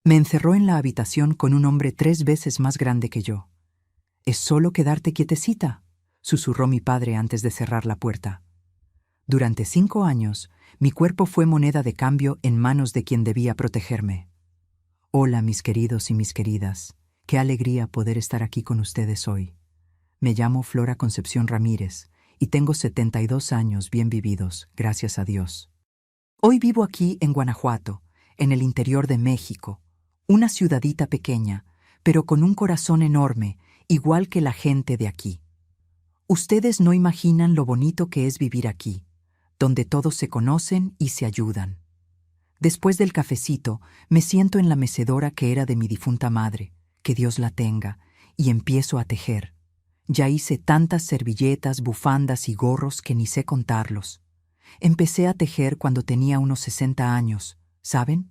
Me encerró en la habitación con un hombre 3 veces más grande que yo. «Es solo quedarte quietecita», susurró mi padre antes de cerrar la puerta. Durante 5 años, mi cuerpo fue moneda de cambio en manos de quien debía protegerme. Hola, mis queridos y mis queridas. Qué alegría poder estar aquí con ustedes hoy. Me llamo Flora Concepción Ramírez y tengo 72 años bien vividos, gracias a Dios. Hoy vivo aquí en Guanajuato, en el interior de México, una ciudadita pequeña, pero con un corazón enorme, igual que la gente de aquí. Ustedes no imaginan lo bonito que es vivir aquí, donde todos se conocen y se ayudan. Después del cafecito, me siento en la mecedora que era de mi difunta madre, que Dios la tenga, y empiezo a tejer. Ya hice tantas servilletas, bufandas y gorros que ni sé contarlos. Empecé a tejer cuando tenía unos 60 años, ¿saben?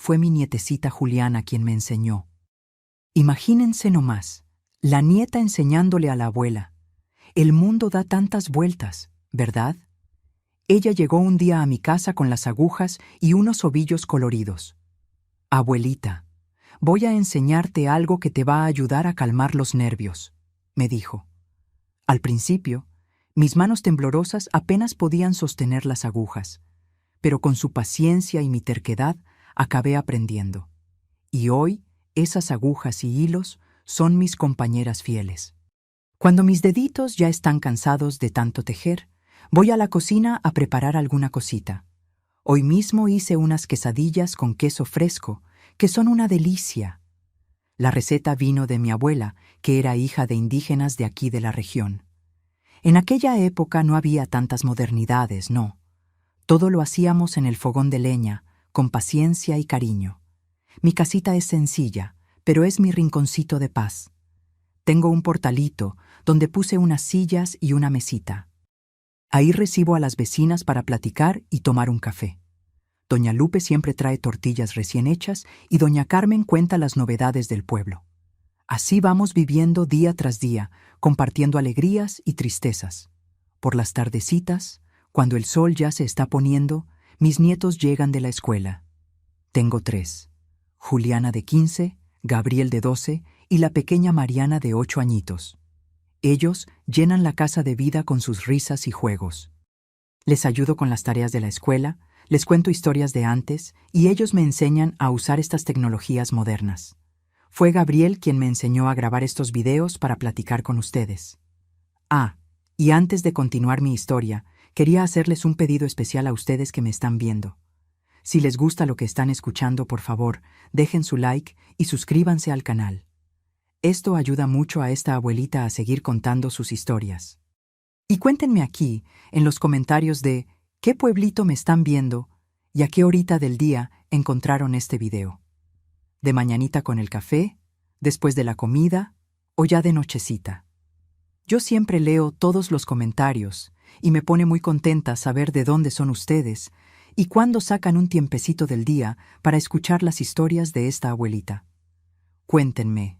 Fue mi nietecita Juliana quien me enseñó. Imagínense nomás, la nieta enseñándole a la abuela. El mundo da tantas vueltas, ¿verdad? Ella llegó un día a mi casa con las agujas y unos ovillos coloridos. «Abuelita, voy a enseñarte algo que te va a ayudar a calmar los nervios», me dijo. Al principio, mis manos temblorosas apenas podían sostener las agujas, pero con su paciencia y mi terquedad acabé aprendiendo. Y hoy, esas agujas y hilos son mis compañeras fieles. Cuando mis deditos ya están cansados de tanto tejer, voy a la cocina a preparar alguna cosita. Hoy mismo hice unas quesadillas con queso fresco, que son una delicia. La receta vino de mi abuela, que era hija de indígenas de aquí de la región. En aquella época no había tantas modernidades, no. Todo lo hacíamos en el fogón de leña, con paciencia y cariño. Mi casita es sencilla, pero es mi rinconcito de paz. Tengo un portalito donde puse unas sillas y una mesita. Ahí recibo a las vecinas para platicar y tomar un café. Doña Lupe siempre trae tortillas recién hechas y doña Carmen cuenta las novedades del pueblo. Así vamos viviendo día tras día, compartiendo alegrías y tristezas. Por las tardecitas, cuando el sol ya se está poniendo, mis nietos llegan de la escuela. Tengo 3. Juliana de 15, Gabriel de 12 y la pequeña Mariana de 8 añitos. Ellos llenan la casa de vida con sus risas y juegos. Les ayudo con las tareas de la escuela, les cuento historias de antes y ellos me enseñan a usar estas tecnologías modernas. Fue Gabriel quien me enseñó a grabar estos videos para platicar con ustedes. Y antes de continuar mi historia, quería hacerles un pedido especial a ustedes que me están viendo. Si les gusta lo que están escuchando, por favor, dejen su like y suscríbanse al canal. Esto ayuda mucho a esta abuelita a seguir contando sus historias. Y cuéntenme aquí, en los comentarios de qué pueblito me están viendo y a qué horita del día encontraron este video. ¿De mañanita con el café, después de la comida o ya de nochecita? Yo siempre leo todos los comentarios y me pone muy contenta saber de dónde son ustedes y cuándo sacan un tiempecito del día para escuchar las historias de esta abuelita. Cuéntenme,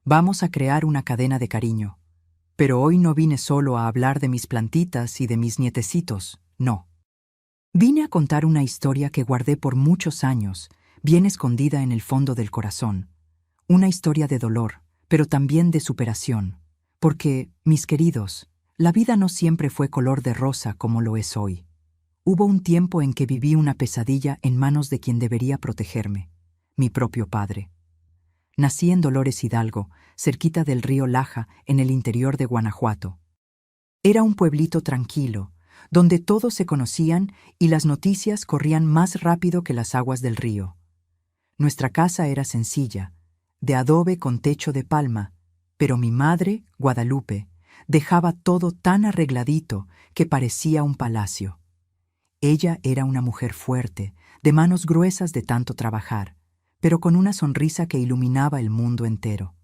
Vamos a crear una cadena de cariño. Pero hoy no vine solo a hablar de mis plantitas y de mis nietecitos, no. Vine a contar una historia que guardé por muchos años, bien escondida en el fondo del corazón. Una historia de dolor, pero también de superación. Porque, mis queridos, la vida no siempre fue color de rosa como lo es hoy. Hubo un tiempo en que viví una pesadilla en manos de quien debería protegerme, mi propio padre. Nací en Dolores Hidalgo, cerquita del río Laja, en el interior de Guanajuato. Era un pueblito tranquilo, donde todos se conocían y las noticias corrían más rápido que las aguas del río. Nuestra casa era sencilla, de adobe con techo de palma, pero mi madre, Guadalupe, dejaba todo tan arregladito que parecía un palacio. Ella era una mujer fuerte, de manos gruesas de tanto trabajar, pero con una sonrisa que iluminaba el mundo entero.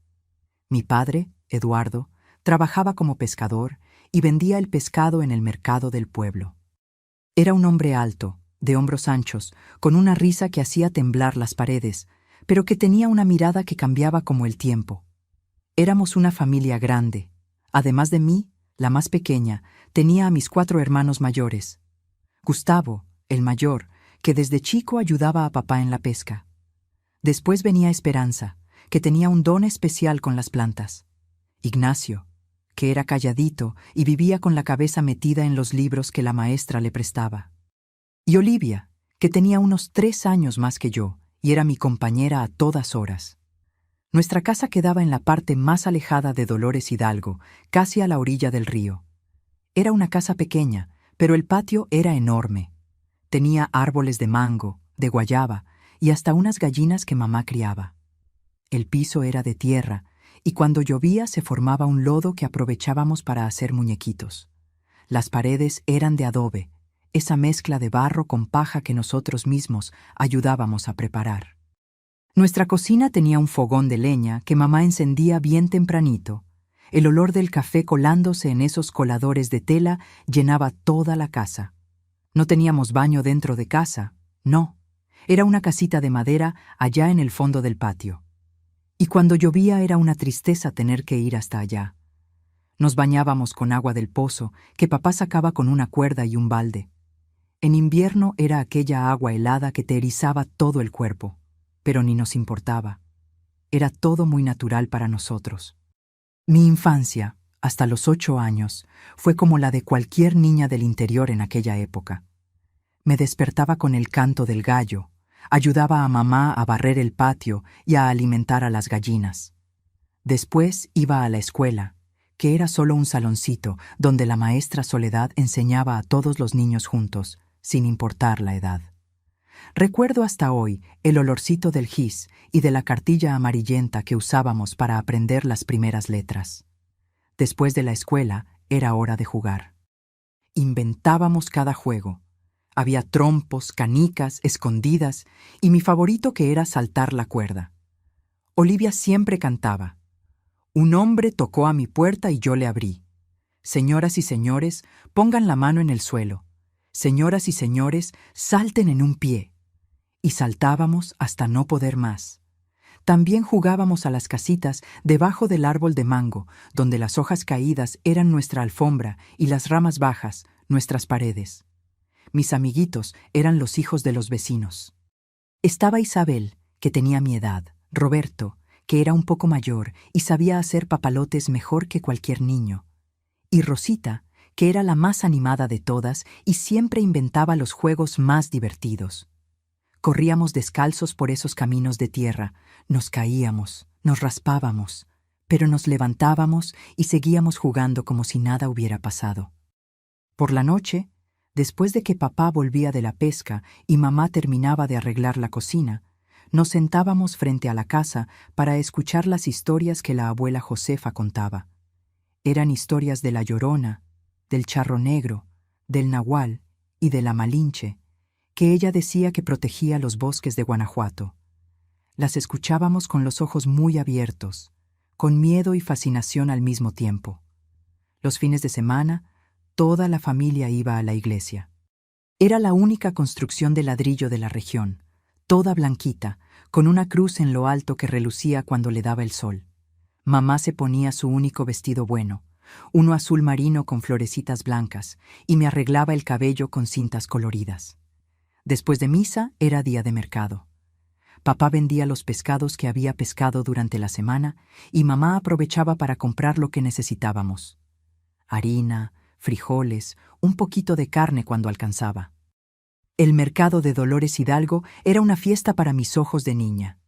Mi padre, Eduardo, trabajaba como pescador y vendía el pescado en el mercado del pueblo. Era un hombre alto, de hombros anchos, con una risa que hacía temblar las paredes, pero que tenía una mirada que cambiaba como el tiempo. Éramos una familia grande. Además de mí, la más pequeña, tenía a mis 4 hermanos mayores. Gustavo, el mayor, que desde chico ayudaba a papá en la pesca. Después venía Esperanza, que tenía un don especial con las plantas. Ignacio, que era calladito y vivía con la cabeza metida en los libros que la maestra le prestaba. Y Olivia, que tenía unos 3 años más que yo y era mi compañera a todas horas. Nuestra casa quedaba en la parte más alejada de Dolores Hidalgo, casi a la orilla del río. Era una casa pequeña, pero el patio era enorme. Tenía árboles de mango, de guayaba y hasta unas gallinas que mamá criaba. El piso era de tierra y cuando llovía se formaba un lodo que aprovechábamos para hacer muñequitos. Las paredes eran de adobe, esa mezcla de barro con paja que nosotros mismos ayudábamos a preparar. Nuestra cocina tenía un fogón de leña que mamá encendía bien tempranito. El olor del café colándose en esos coladores de tela llenaba toda la casa. No teníamos baño dentro de casa, no. Era una casita de madera allá en el fondo del patio. Y cuando llovía era una tristeza tener que ir hasta allá. Nos bañábamos con agua del pozo que papá sacaba con una cuerda y un balde. En invierno era aquella agua helada que te erizaba todo el cuerpo, pero ni nos importaba. Era todo muy natural para nosotros. Mi infancia, hasta los 8 años, fue como la de cualquier niña del interior en aquella época. Me despertaba con el canto del gallo, ayudaba a mamá a barrer el patio y a alimentar a las gallinas. Después iba a la escuela, que era solo un saloncito donde la maestra Soledad enseñaba a todos los niños juntos, sin importar la edad. Recuerdo hasta hoy el olorcito del gis y de la cartilla amarillenta que usábamos para aprender las primeras letras. Después de la escuela era hora de jugar. Inventábamos cada juego. Había trompos, canicas, escondidas y mi favorito que era saltar la cuerda. Olivia siempre cantaba. Un hombre tocó a mi puerta y yo le abrí. Señoras y señores, pongan la mano en el suelo. Señoras y señores, salten en un pie. Y saltábamos hasta no poder más. También jugábamos a las casitas debajo del árbol de mango, donde las hojas caídas eran nuestra alfombra y las ramas bajas, nuestras paredes. Mis amiguitos eran los hijos de los vecinos. Estaba Isabel, que tenía mi edad, Roberto, que era un poco mayor y sabía hacer papalotes mejor que cualquier niño, y Rosita, que era la más animada de todas y siempre inventaba los juegos más divertidos. Corríamos descalzos por esos caminos de tierra, nos caíamos, nos raspábamos, pero nos levantábamos y seguíamos jugando como si nada hubiera pasado. Por la noche, después de que papá volvía de la pesca y mamá terminaba de arreglar la cocina, nos sentábamos frente a la casa para escuchar las historias que la abuela Josefa contaba. Eran historias de la Llorona, del Charro Negro, del Nahual y de la Malinche, que ella decía que protegía los bosques de Guanajuato. Las escuchábamos con los ojos muy abiertos, con miedo y fascinación al mismo tiempo. Los fines de semana, toda la familia iba a la iglesia. Era la única construcción de ladrillo de la región, toda blanquita, con una cruz en lo alto que relucía cuando le daba el sol. Mamá se ponía su único vestido bueno, uno azul marino con florecitas blancas, y me arreglaba el cabello con cintas coloridas. Después de misa era día de mercado. Papá vendía los pescados que había pescado durante la semana y mamá aprovechaba para comprar lo que necesitábamos. Harina, frijoles, un poquito de carne cuando alcanzaba. El mercado de Dolores Hidalgo era una fiesta para mis ojos de niña.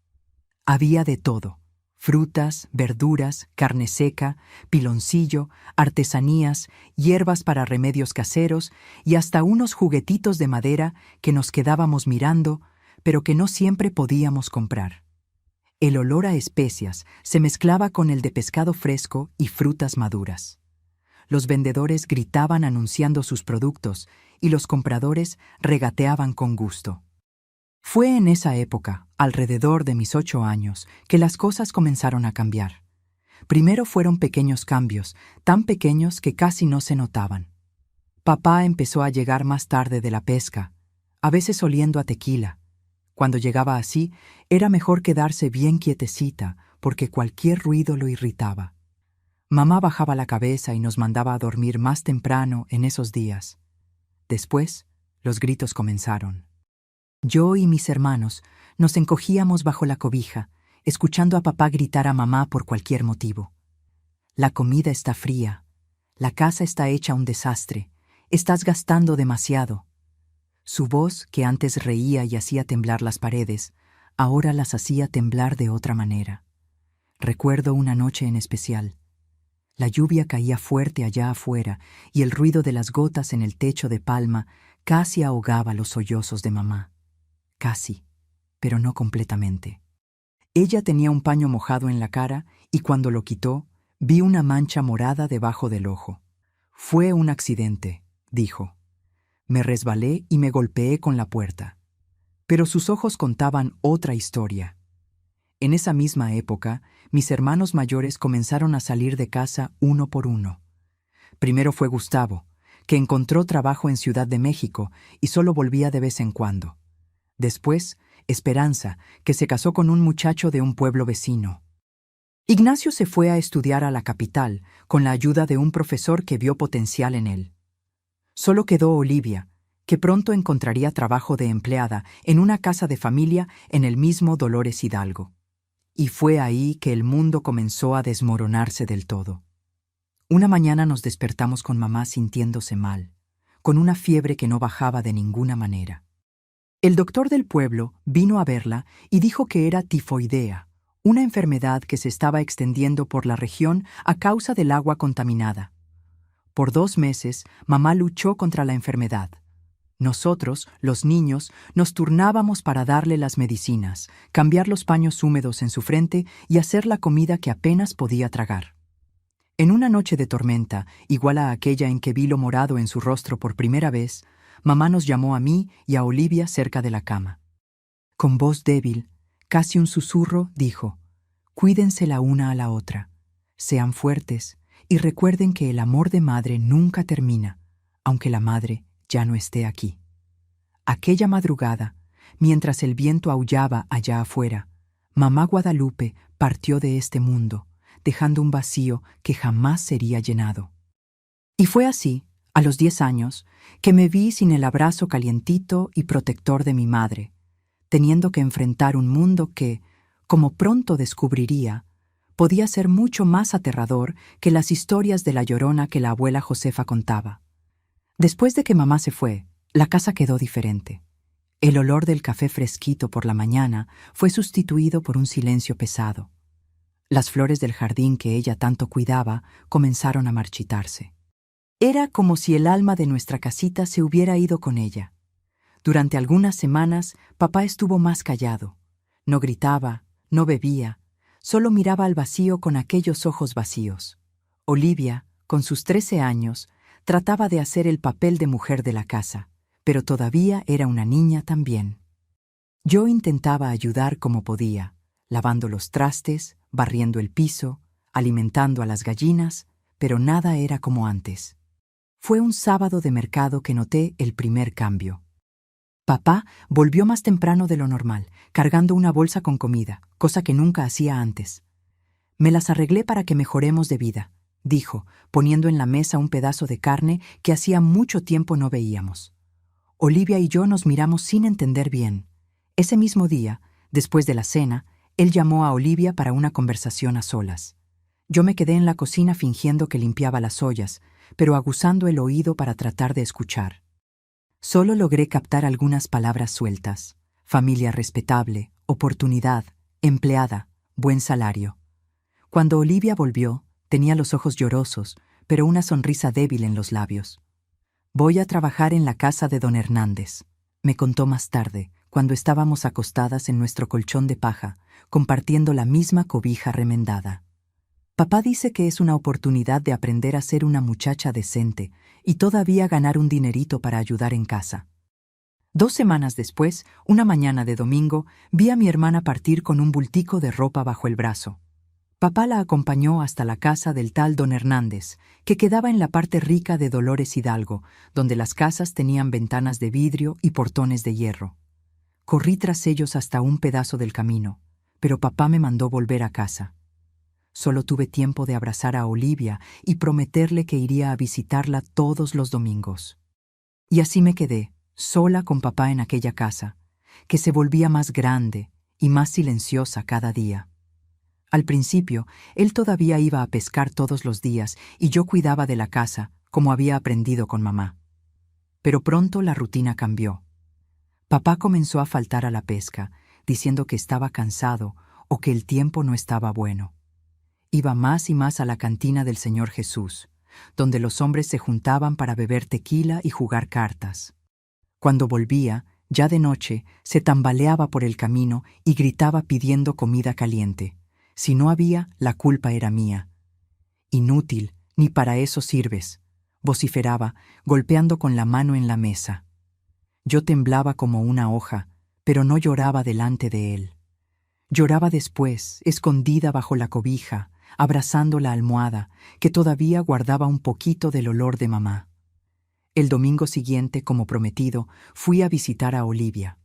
Había de todo: frutas, verduras, carne seca, piloncillo, artesanías, hierbas para remedios caseros y hasta unos juguetitos de madera que nos quedábamos mirando, pero que no siempre podíamos comprar. El olor a especias se mezclaba con el de pescado fresco y frutas maduras. Los vendedores gritaban anunciando sus productos y los compradores regateaban con gusto. Fue en esa época, alrededor de mis 8 años, que las cosas comenzaron a cambiar. Primero fueron pequeños cambios, tan pequeños que casi no se notaban. Papá empezó a llegar más tarde de la pesca, a veces oliendo a tequila. Cuando llegaba así, era mejor quedarse bien quietecita, porque cualquier ruido lo irritaba. Mamá bajaba la cabeza y nos mandaba a dormir más temprano en esos días. Después, los gritos comenzaron. Yo y mis hermanos Nos encogíamos bajo la cobija, escuchando a papá gritar a mamá por cualquier motivo. La comida está fría. La casa está hecha un desastre. Estás gastando demasiado. Su voz, que antes reía y hacía temblar las paredes, ahora las hacía temblar de otra manera. Recuerdo una noche en especial. La lluvia caía fuerte allá afuera y el ruido de las gotas en el techo de palma casi ahogaba los sollozos de mamá. Casi, pero no completamente. Ella tenía un paño mojado en la cara y cuando lo quitó, vi una mancha morada debajo del ojo. Fue un accidente, dijo. Me resbalé y me golpeé con la puerta. Pero sus ojos contaban otra historia. En esa misma época, mis hermanos mayores comenzaron a salir de casa uno por uno. Primero fue Gustavo, que encontró trabajo en Ciudad de México y solo volvía de vez en cuando. Después, Esperanza, que se casó con un muchacho de un pueblo vecino. Ignacio se fue a estudiar a la capital, con la ayuda de un profesor que vio potencial en él. Solo quedó Olivia, que pronto encontraría trabajo de empleada en una casa de familia en el mismo Dolores Hidalgo. Y fue ahí que el mundo comenzó a desmoronarse del todo. Una mañana nos despertamos con mamá sintiéndose mal, con una fiebre que no bajaba de ninguna manera. El doctor del pueblo vino a verla y dijo que era tifoidea, una enfermedad que se estaba extendiendo por la región a causa del agua contaminada. Por 2 meses, mamá luchó contra la enfermedad. Nosotros, los niños, nos turnábamos para darle las medicinas, cambiar los paños húmedos en su frente y hacer la comida que apenas podía tragar. En una noche de tormenta, igual a aquella en que vi lo morado en su rostro por primera vez, mamá nos llamó a mí y a Olivia cerca de la cama. Con voz débil, casi un susurro, dijo: «Cuídense la una a la otra, sean fuertes y recuerden que el amor de madre nunca termina, aunque la madre ya no esté aquí». Aquella madrugada, mientras el viento aullaba allá afuera, mamá Guadalupe partió de este mundo, dejando un vacío que jamás sería llenado. Y fue así, a los 10 años, que me vi sin el abrazo calientito y protector de mi madre, teniendo que enfrentar un mundo que, como pronto descubriría, podía ser mucho más aterrador que las historias de la Llorona que la abuela Josefa contaba. Después de que mamá se fue, la casa quedó diferente. El olor del café fresquito por la mañana fue sustituido por un silencio pesado. Las flores del jardín que ella tanto cuidaba comenzaron a marchitarse. Era como si el alma de nuestra casita se hubiera ido con ella. Durante algunas semanas, papá estuvo más callado. No gritaba, no bebía, solo miraba al vacío con aquellos ojos vacíos. Olivia, con sus 13 años, trataba de hacer el papel de mujer de la casa, pero todavía era una niña también. Yo intentaba ayudar como podía, lavando los trastes, barriendo el piso, alimentando a las gallinas, pero nada era como antes. Fue un sábado de mercado que noté el primer cambio. Papá volvió más temprano de lo normal, cargando una bolsa con comida, cosa que nunca hacía antes. «Me las arreglé para que mejoremos de vida», dijo, poniendo en la mesa un pedazo de carne que hacía mucho tiempo no veíamos. Olivia y yo nos miramos sin entender bien. Ese mismo día, después de la cena, él llamó a Olivia para una conversación a solas. Yo me quedé en la cocina fingiendo que limpiaba las ollas, pero aguzando el oído para tratar de escuchar. Solo logré captar algunas palabras sueltas: familia respetable, oportunidad, empleada, buen salario. Cuando Olivia volvió, tenía los ojos llorosos, pero una sonrisa débil en los labios. «Voy a trabajar en la casa de don Hernández», me contó más tarde, cuando estábamos acostadas en nuestro colchón de paja, compartiendo la misma cobija remendada. Papá dice que es una oportunidad de aprender a ser una muchacha decente y todavía ganar un dinerito para ayudar en casa. 2 semanas después, una mañana de domingo, vi a mi hermana partir con un bultico de ropa bajo el brazo. Papá la acompañó hasta la casa del tal don Hernández, que quedaba en la parte rica de Dolores Hidalgo, donde las casas tenían ventanas de vidrio y portones de hierro. Corrí tras ellos hasta un pedazo del camino, pero papá me mandó volver a casa. Solo tuve tiempo de abrazar a Olivia y prometerle que iría a visitarla todos los domingos. Y así me quedé, sola con papá en aquella casa, que se volvía más grande y más silenciosa cada día. Al principio, él todavía iba a pescar todos los días y yo cuidaba de la casa, como había aprendido con mamá. Pero pronto la rutina cambió. Papá comenzó a faltar a la pesca, diciendo que estaba cansado o que el tiempo no estaba bueno. Iba más y más a la cantina del Señor Jesús, donde los hombres se juntaban para beber tequila y jugar cartas. Cuando volvía, ya de noche, se tambaleaba por el camino y gritaba pidiendo comida caliente. Si no había, la culpa era mía. Inútil, ni para eso sirves, vociferaba, golpeando con la mano en la mesa. Yo temblaba como una hoja, pero no lloraba delante de él. Lloraba después, escondida bajo la cobija, abrazando la almohada, que todavía guardaba un poquito del olor de mamá. El domingo siguiente, como prometido, fui a visitar a Olivia.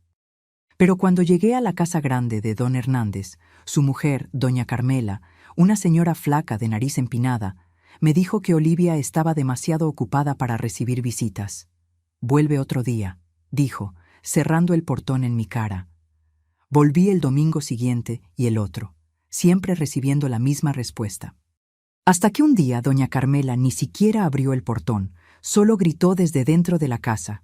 Pero cuando llegué a la casa grande de don Hernández, su mujer, doña Carmela, una señora flaca de nariz empinada, me dijo que Olivia estaba demasiado ocupada para recibir visitas. «Vuelve otro día», dijo, cerrando el portón en mi cara. Volví el domingo siguiente y el otro, siempre recibiendo la misma respuesta. Hasta que un día doña Carmela ni siquiera abrió el portón, solo gritó desde dentro de la casa.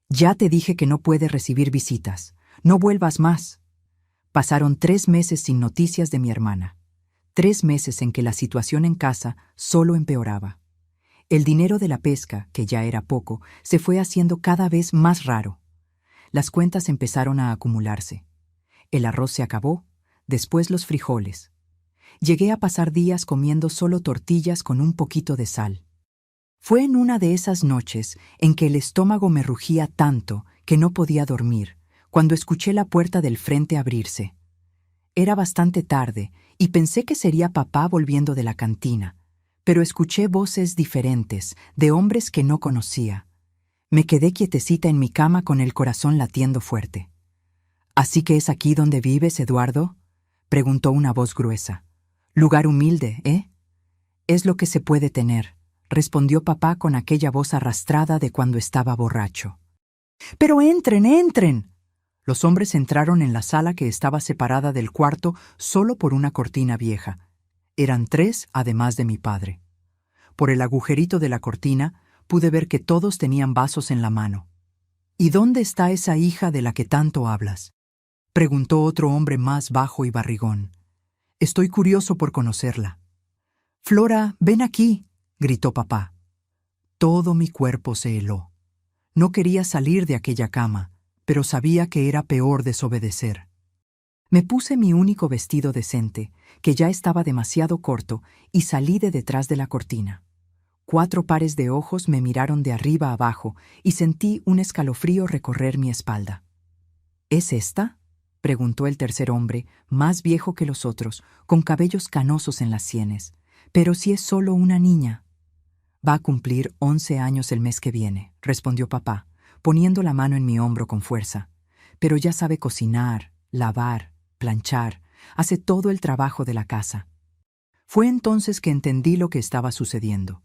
«Ya te dije que no puedes recibir visitas. No vuelvas más». Pasaron 3 meses sin noticias de mi hermana. 3 meses en que la situación en casa solo empeoraba. El dinero de la pesca, que ya era poco, se fue haciendo cada vez más raro. Las cuentas empezaron a acumularse. El arroz se acabó, después los frijoles. Llegué a pasar días comiendo solo tortillas con un poquito de sal. Fue en una de esas noches en que el estómago me rugía tanto que no podía dormir, cuando escuché la puerta del frente abrirse. Era bastante tarde y pensé que sería papá volviendo de la cantina, pero escuché voces diferentes, de hombres que no conocía. Me quedé quietecita en mi cama con el corazón latiendo fuerte. «¿Así que es aquí donde vives, Eduardo?», preguntó una voz gruesa. «Lugar humilde, ¿eh?». «Es lo que se puede tener», respondió papá con aquella voz arrastrada de cuando estaba borracho. «¡Pero entren, entren!». Los hombres entraron en la sala que estaba separada del cuarto solo por una cortina vieja. Eran 3, además de mi padre. Por el agujerito de la cortina pude ver que todos tenían vasos en la mano. «¿Y dónde está esa hija de la que tanto hablas?», preguntó otro hombre más bajo y barrigón. «Estoy curioso por conocerla». «Flora, ven aquí», gritó papá. Todo mi cuerpo se heló. No quería salir de aquella cama, pero sabía que era peor desobedecer. Me puse mi único vestido decente, que ya estaba demasiado corto, y salí de detrás de la cortina. 4 pares de ojos me miraron de arriba abajo y sentí un escalofrío recorrer mi espalda. «¿Es esta?», preguntó el tercer hombre, más viejo que los otros, con cabellos canosos en las sienes. «Pero si es solo una niña». «Va a cumplir 11 años el mes que viene», respondió papá, poniendo la mano en mi hombro con fuerza. «Pero ya sabe cocinar, lavar, planchar, hace todo el trabajo de la casa». Fue entonces que entendí lo que estaba sucediendo.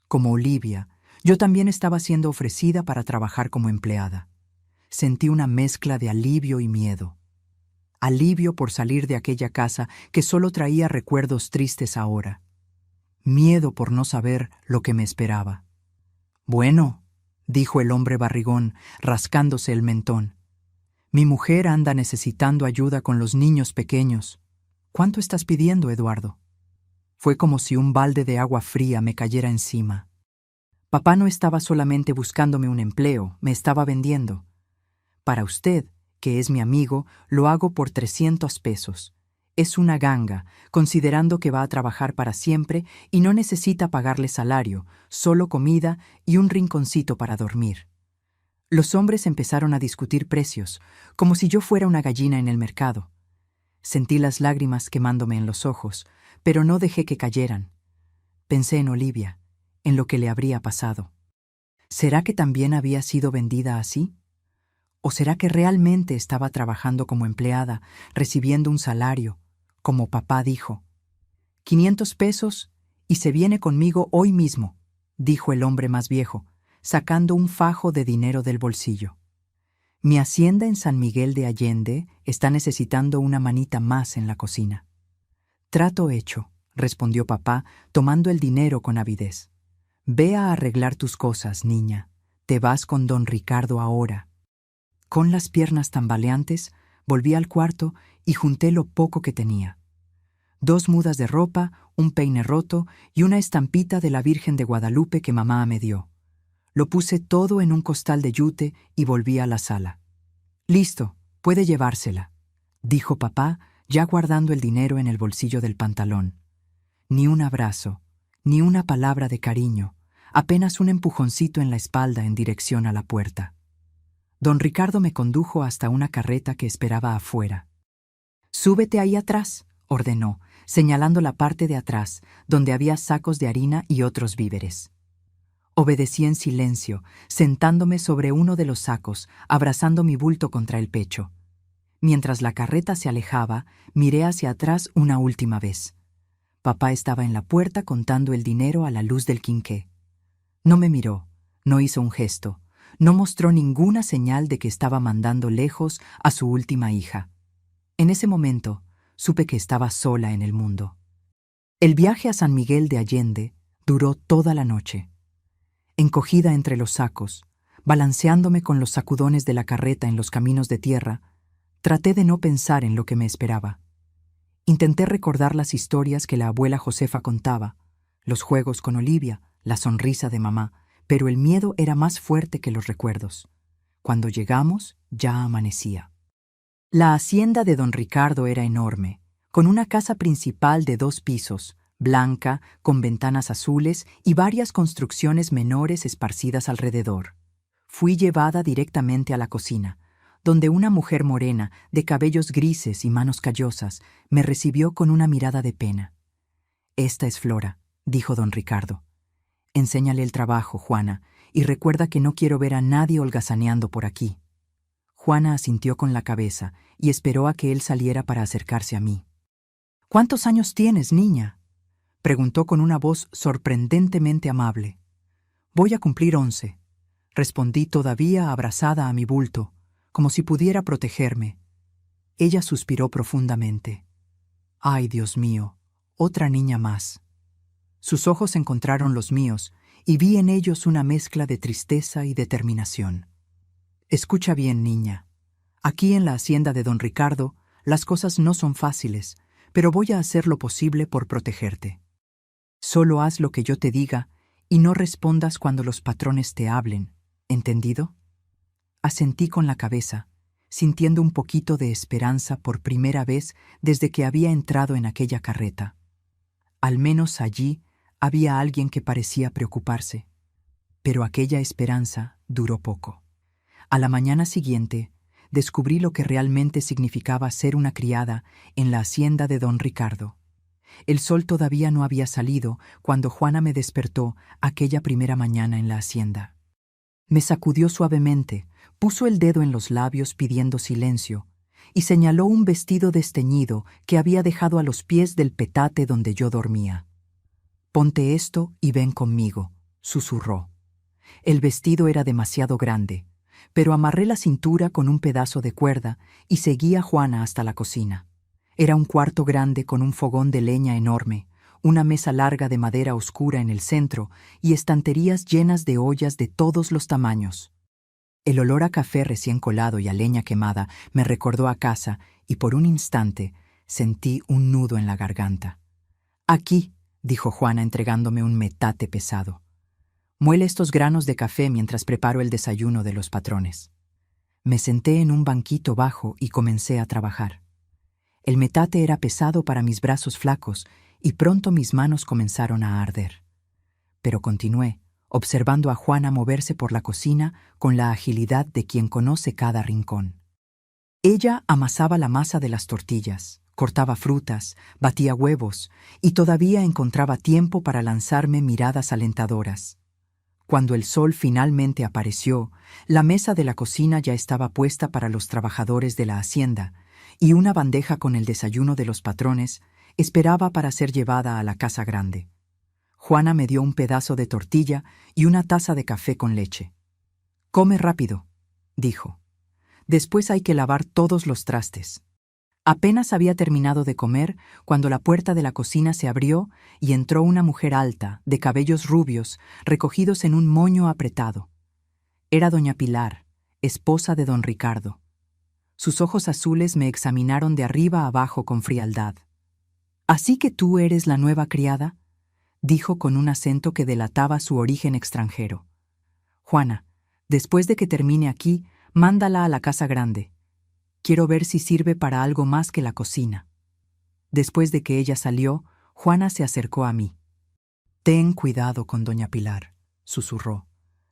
Como Olivia, yo también estaba siendo ofrecida para trabajar como empleada. Sentí una mezcla de alivio y miedo. Alivio por salir de aquella casa que solo traía recuerdos tristes ahora. Miedo por no saber lo que me esperaba. «Bueno», dijo el hombre barrigón, rascándose el mentón. «Mi mujer anda necesitando ayuda con los niños pequeños. ¿Cuánto estás pidiendo, Eduardo?». Fue como si un balde de agua fría me cayera encima. Papá no estaba solamente buscándome un empleo, me estaba vendiendo. «Para usted, que es mi amigo, lo hago por 300 pesos. Es una ganga, considerando que va a trabajar para siempre y no necesita pagarle salario, solo comida y un rinconcito para dormir». Los hombres empezaron a discutir precios, como si yo fuera una gallina en el mercado. Sentí las lágrimas quemándome en los ojos, pero no dejé que cayeran. Pensé en Olivia, en lo que le habría pasado. ¿Será que también había sido vendida así? ¿O será que realmente estaba trabajando como empleada, recibiendo un salario, como papá dijo? 500 pesos y se viene conmigo hoy mismo, dijo el hombre más viejo, sacando un fajo de dinero del bolsillo. Mi hacienda en San Miguel de Allende está necesitando una manita más en la cocina. Trato hecho, respondió papá, tomando el dinero con avidez. Ve a arreglar tus cosas, niña. Te vas con don Ricardo ahora. Con las piernas tambaleantes, volví al cuarto y junté lo poco que tenía. 2 mudas de ropa, un peine roto y una estampita de la Virgen de Guadalupe que mamá me dio. Lo puse todo en un costal de yute y volví a la sala. Listo, puede llevársela, dijo papá, ya guardando el dinero en el bolsillo del pantalón. Ni un abrazo, ni una palabra de cariño, apenas un empujoncito en la espalda en dirección a la puerta. Don Ricardo me condujo hasta una carreta que esperaba afuera. «Súbete ahí atrás», ordenó, señalando la parte de atrás, donde había sacos de harina y otros víveres. Obedecí en silencio, sentándome sobre uno de los sacos, abrazando mi bulto contra el pecho. Mientras la carreta se alejaba, miré hacia atrás una última vez. Papá estaba en la puerta contando el dinero a la luz del quinqué. No me miró, no hizo un gesto, no mostró ninguna señal de que estaba mandando lejos a su última hija. En ese momento, supe que estaba sola en el mundo. El viaje a San Miguel de Allende duró toda la noche. Encogida entre los sacos, balanceándome con los sacudones de la carreta en los caminos de tierra, traté de no pensar en lo que me esperaba. Intenté recordar las historias que la abuela Josefa contaba, los juegos con Olivia, la sonrisa de mamá, pero el miedo era más fuerte que los recuerdos. Cuando llegamos, ya amanecía. La hacienda de don Ricardo era enorme, con una casa principal de 2 pisos, blanca, con ventanas azules y varias construcciones menores esparcidas alrededor. Fui llevada directamente a la cocina, donde una mujer morena, de cabellos grises y manos callosas, me recibió con una mirada de pena. «Esta es Flora», dijo don Ricardo. «Enséñale el trabajo, Juana, y recuerda que no quiero ver a nadie holgazaneando por aquí». Juana asintió con la cabeza y esperó a que él saliera para acercarse a mí. «¿Cuántos años tienes, niña?», preguntó con una voz sorprendentemente amable. «Voy a cumplir 11», respondí todavía abrazada a mi bulto, como si pudiera protegerme. Ella suspiró profundamente. «Ay, Dios mío, otra niña más». Sus ojos encontraron los míos y vi en ellos una mezcla de tristeza y determinación. «Escucha bien, niña. Aquí en la hacienda de don Ricardo, las cosas no son fáciles, pero voy a hacer lo posible por protegerte. Solo haz lo que yo te diga y no respondas cuando los patrones te hablen, ¿entendido?». Asentí con la cabeza, sintiendo un poquito de esperanza por primera vez desde que había entrado en aquella carreta. Al menos allí había alguien que parecía preocuparse. Pero aquella esperanza duró poco. A la mañana siguiente, descubrí lo que realmente significaba ser una criada en la hacienda de don Ricardo. El sol todavía no había salido cuando Juana me despertó aquella primera mañana en la hacienda. Me sacudió suavemente, puso el dedo en los labios pidiendo silencio y señaló un vestido desteñido que había dejado a los pies del petate donde yo dormía. «Ponte esto y ven conmigo», susurró. El vestido era demasiado grande, pero amarré la cintura con un pedazo de cuerda y seguí a Juana hasta la cocina. Era un cuarto grande con un fogón de leña enorme, una mesa larga de madera oscura en el centro y estanterías llenas de ollas de todos los tamaños. El olor a café recién colado y a leña quemada me recordó a casa y por un instante sentí un nudo en la garganta. «Aquí», dijo Juana entregándome un metate pesado. «Muele estos granos de café mientras preparo el desayuno de los patrones». Me senté en un banquito bajo y comencé a trabajar. El metate era pesado para mis brazos flacos y pronto mis manos comenzaron a arder. Pero continué, observando a Juana moverse por la cocina con la agilidad de quien conoce cada rincón. Ella amasaba la masa de las tortillas, cortaba frutas, batía huevos y todavía encontraba tiempo para lanzarme miradas alentadoras. Cuando el sol finalmente apareció, la mesa de la cocina ya estaba puesta para los trabajadores de la hacienda y una bandeja con el desayuno de los patrones esperaba para ser llevada a la casa grande. Juana me dio un pedazo de tortilla y una taza de café con leche. «Come rápido», dijo. Después hay que lavar todos los trastes. Apenas había terminado de comer cuando la puerta de la cocina se abrió y entró una mujer alta, de cabellos rubios, recogidos en un moño apretado. Era doña Pilar, esposa de don Ricardo. Sus ojos azules me examinaron de arriba a abajo con frialdad. «¿Así que tú eres la nueva criada?», dijo con un acento que delataba su origen extranjero. «Juana, después de que termine aquí, mándala a la casa grande. Quiero ver si sirve para algo más que la cocina». Después de que ella salió, Juana se acercó a mí. «Ten cuidado con doña Pilar», susurró.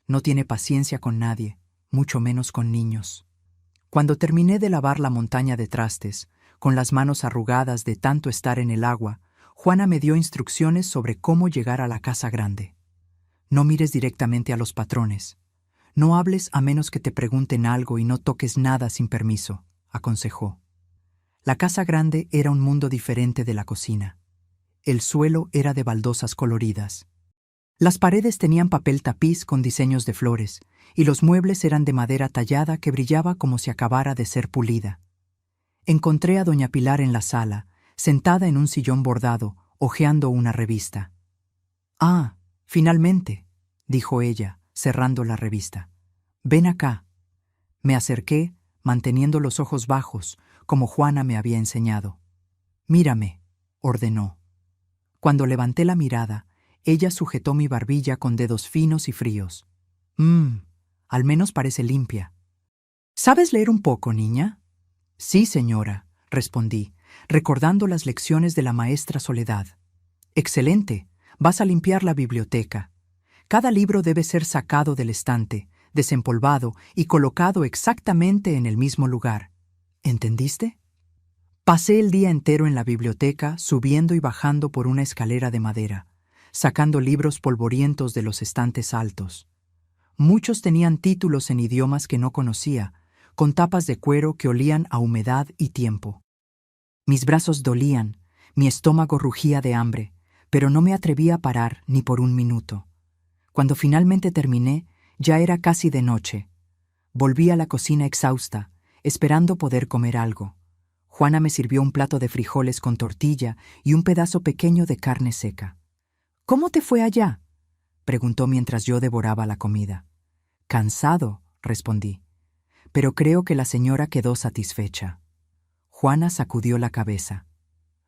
«No tiene paciencia con nadie, mucho menos con niños». Cuando terminé de lavar la montaña de trastes, con las manos arrugadas de tanto estar en el agua, Juana me dio instrucciones sobre cómo llegar a la casa grande. «No mires directamente a los patrones. No hables a menos que te pregunten algo y no toques nada sin permiso», aconsejó. La casa grande era un mundo diferente de la cocina. El suelo era de baldosas coloridas. Las paredes tenían papel tapiz con diseños de flores, y los muebles eran de madera tallada que brillaba como si acabara de ser pulida. Encontré a doña Pilar en la sala, sentada en un sillón bordado, hojeando una revista. «Ah, finalmente», dijo ella, cerrando la revista. «Ven acá». Me acerqué, manteniendo los ojos bajos, como Juana me había enseñado. «Mírame», ordenó. Cuando levanté la mirada, ella sujetó mi barbilla con dedos finos y fríos. Al menos parece limpia». «¿Sabes leer un poco, niña?». «Sí, señora», respondí, recordando las lecciones de la maestra Soledad. «Excelente, vas a limpiar la biblioteca. Cada libro debe ser sacado del estante, desempolvado y colocado exactamente en el mismo lugar. ¿Entendiste?». Pasé el día entero en la biblioteca, subiendo y bajando por una escalera de madera, sacando libros polvorientos de los estantes altos. Muchos tenían títulos en idiomas que no conocía, con tapas de cuero que olían a humedad y tiempo. Mis brazos dolían, mi estómago rugía de hambre, pero no me atreví a parar ni por un minuto. Cuando finalmente terminé, ya era casi de noche. Volví a la cocina exhausta, esperando poder comer algo. Juana me sirvió un plato de frijoles con tortilla y un pedazo pequeño de carne seca. «¿Cómo te fue allá?», preguntó mientras yo devoraba la comida. «Cansado», respondí, «pero creo que la señora quedó satisfecha». Juana sacudió la cabeza.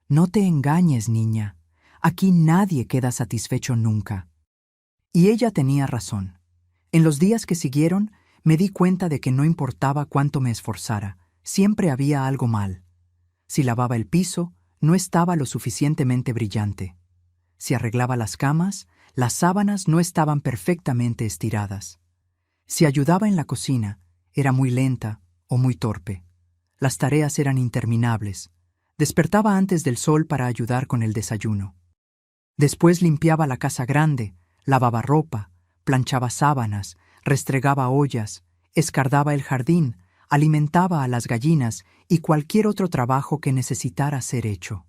«No te engañes, niña. Aquí nadie queda satisfecho nunca». Y ella tenía razón. En los días que siguieron, me di cuenta de que no importaba cuánto me esforzara, siempre había algo mal. Si lavaba el piso, no estaba lo suficientemente brillante. Si arreglaba las camas, las sábanas no estaban perfectamente estiradas. Si ayudaba en la cocina, era muy lenta o muy torpe. Las tareas eran interminables. Despertaba antes del sol para ayudar con el desayuno. Después limpiaba la casa grande, lavaba ropa, planchaba sábanas, restregaba ollas, escardaba el jardín, alimentaba a las gallinas y cualquier otro trabajo que necesitara ser hecho.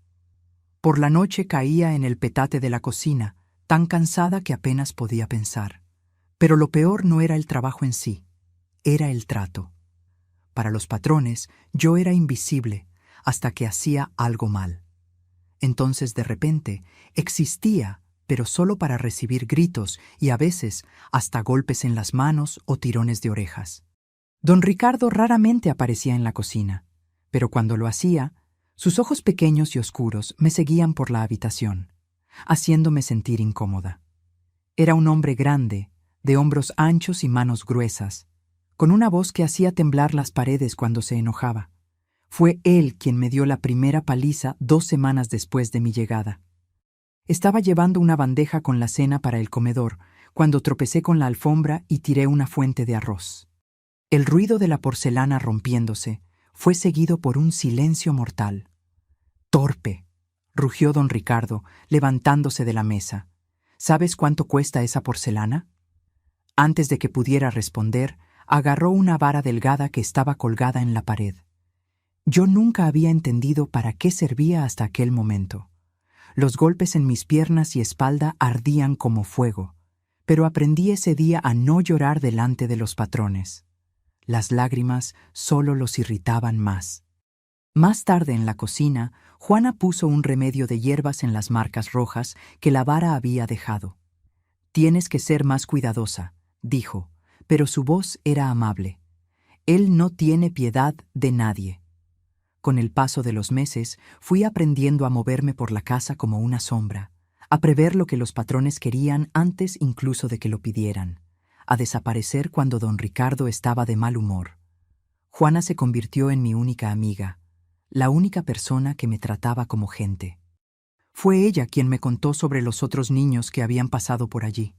Por la noche caía en el petate de la cocina, tan cansada que apenas podía pensar. Pero lo peor no era el trabajo en sí, era el trato. Para los patrones, yo era invisible hasta que hacía algo mal. Entonces, de repente, existía, pero solo para recibir gritos y a veces hasta golpes en las manos o tirones de orejas. Don Ricardo raramente aparecía en la cocina, pero cuando lo hacía, sus ojos pequeños y oscuros me seguían por la habitación, haciéndome sentir incómoda. Era un hombre grande, de hombros anchos y manos gruesas, con una voz que hacía temblar las paredes cuando se enojaba. Fue él quien me dio la primera paliza 2 semanas después de mi llegada. Estaba llevando una bandeja con la cena para el comedor, cuando tropecé con la alfombra y tiré una fuente de arroz. El ruido de la porcelana rompiéndose fue seguido por un silencio mortal. «Torpe», rugió don Ricardo, levantándose de la mesa. «¿Sabes cuánto cuesta esa porcelana?». Antes de que pudiera responder, agarró una vara delgada que estaba colgada en la pared. Yo nunca había entendido para qué servía hasta aquel momento. Los golpes en mis piernas y espalda ardían como fuego, pero aprendí ese día a no llorar delante de los patrones. Las lágrimas solo los irritaban más. Más tarde en la cocina, Juana puso un remedio de hierbas en las marcas rojas que la vara había dejado. «Tienes que ser más cuidadosa», dijo, pero su voz era amable. «Él no tiene piedad de nadie». Con el paso de los meses, fui aprendiendo a moverme por la casa como una sombra, a prever lo que los patrones querían antes incluso de que lo pidieran, a desaparecer cuando don Ricardo estaba de mal humor. Juana se convirtió en mi única amiga, la única persona que me trataba como gente. Fue ella quien me contó sobre los otros niños que habían pasado por allí.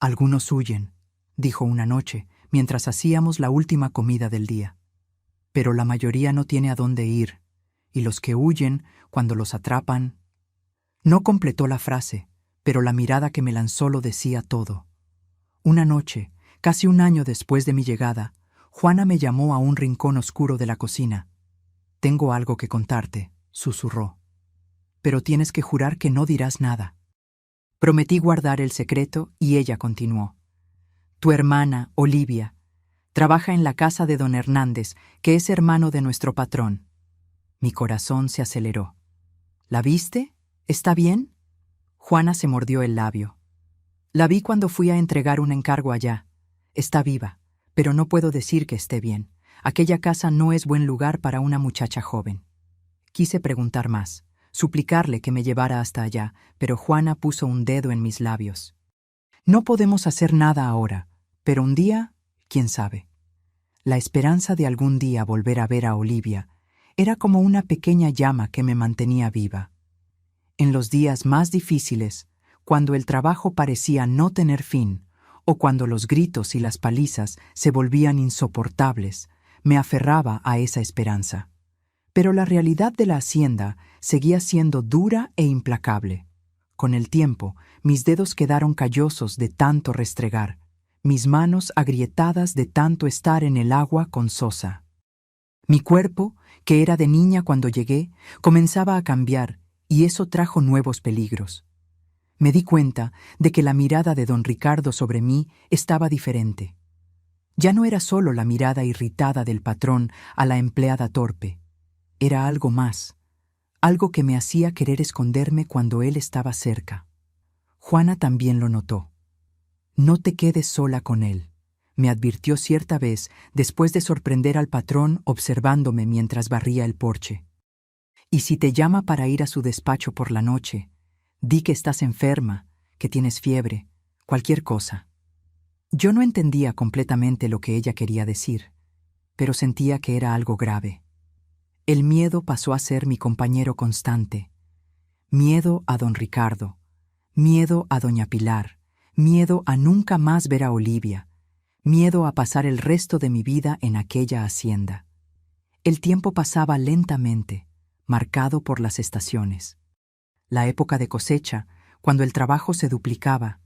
«Algunos huyen», dijo una noche, mientras hacíamos la última comida del día. «Pero la mayoría no tiene a dónde ir, y los que huyen, cuando los atrapan...». No completó la frase, pero la mirada que me lanzó lo decía todo. Una noche, casi un año después de mi llegada, Juana me llamó a un rincón oscuro de la cocina. «Tengo algo que contarte», susurró. «Pero tienes que jurar que no dirás nada». Prometí guardar el secreto y ella continuó. «Tu hermana, Olivia, trabaja en la casa de don Hernández, que es hermano de nuestro patrón». Mi corazón se aceleró. «¿La viste? ¿Está bien?» Juana se mordió el labio. «La vi cuando fui a entregar un encargo allá. Está viva, pero no puedo decir que esté bien. Aquella casa no es buen lugar para una muchacha joven». Quise preguntar más, suplicarle que me llevara hasta allá, pero Juana puso un dedo en mis labios. «No podemos hacer nada ahora, pero un día, quién sabe». La esperanza de algún día volver a ver a Olivia era como una pequeña llama que me mantenía viva. En los días más difíciles, cuando el trabajo parecía no tener fin, o cuando los gritos y las palizas se volvían insoportables, me aferraba a esa esperanza. Pero la realidad de la hacienda seguía siendo dura e implacable. Con el tiempo, mis dedos quedaron callosos de tanto restregar, mis manos agrietadas de tanto estar en el agua con sosa. Mi cuerpo, que era de niña cuando llegué, comenzaba a cambiar, y eso trajo nuevos peligros. Me di cuenta de que la mirada de don Ricardo sobre mí estaba diferente. Ya no era solo la mirada irritada del patrón a la empleada torpe. Era algo más, algo que me hacía querer esconderme cuando él estaba cerca. Juana también lo notó. «No te quedes sola con él», me advirtió cierta vez después de sorprender al patrón observándome mientras barría el porche. «Y si te llama para ir a su despacho por la noche, di que estás enferma, que tienes fiebre, cualquier cosa». Yo no entendía completamente lo que ella quería decir, pero sentía que era algo grave. El miedo pasó a ser mi compañero constante. Miedo a don Ricardo, miedo a doña Pilar, miedo a nunca más ver a Olivia, miedo a pasar el resto de mi vida en aquella hacienda. El tiempo pasaba lentamente, marcado por las estaciones. La época de cosecha, cuando el trabajo se duplicaba.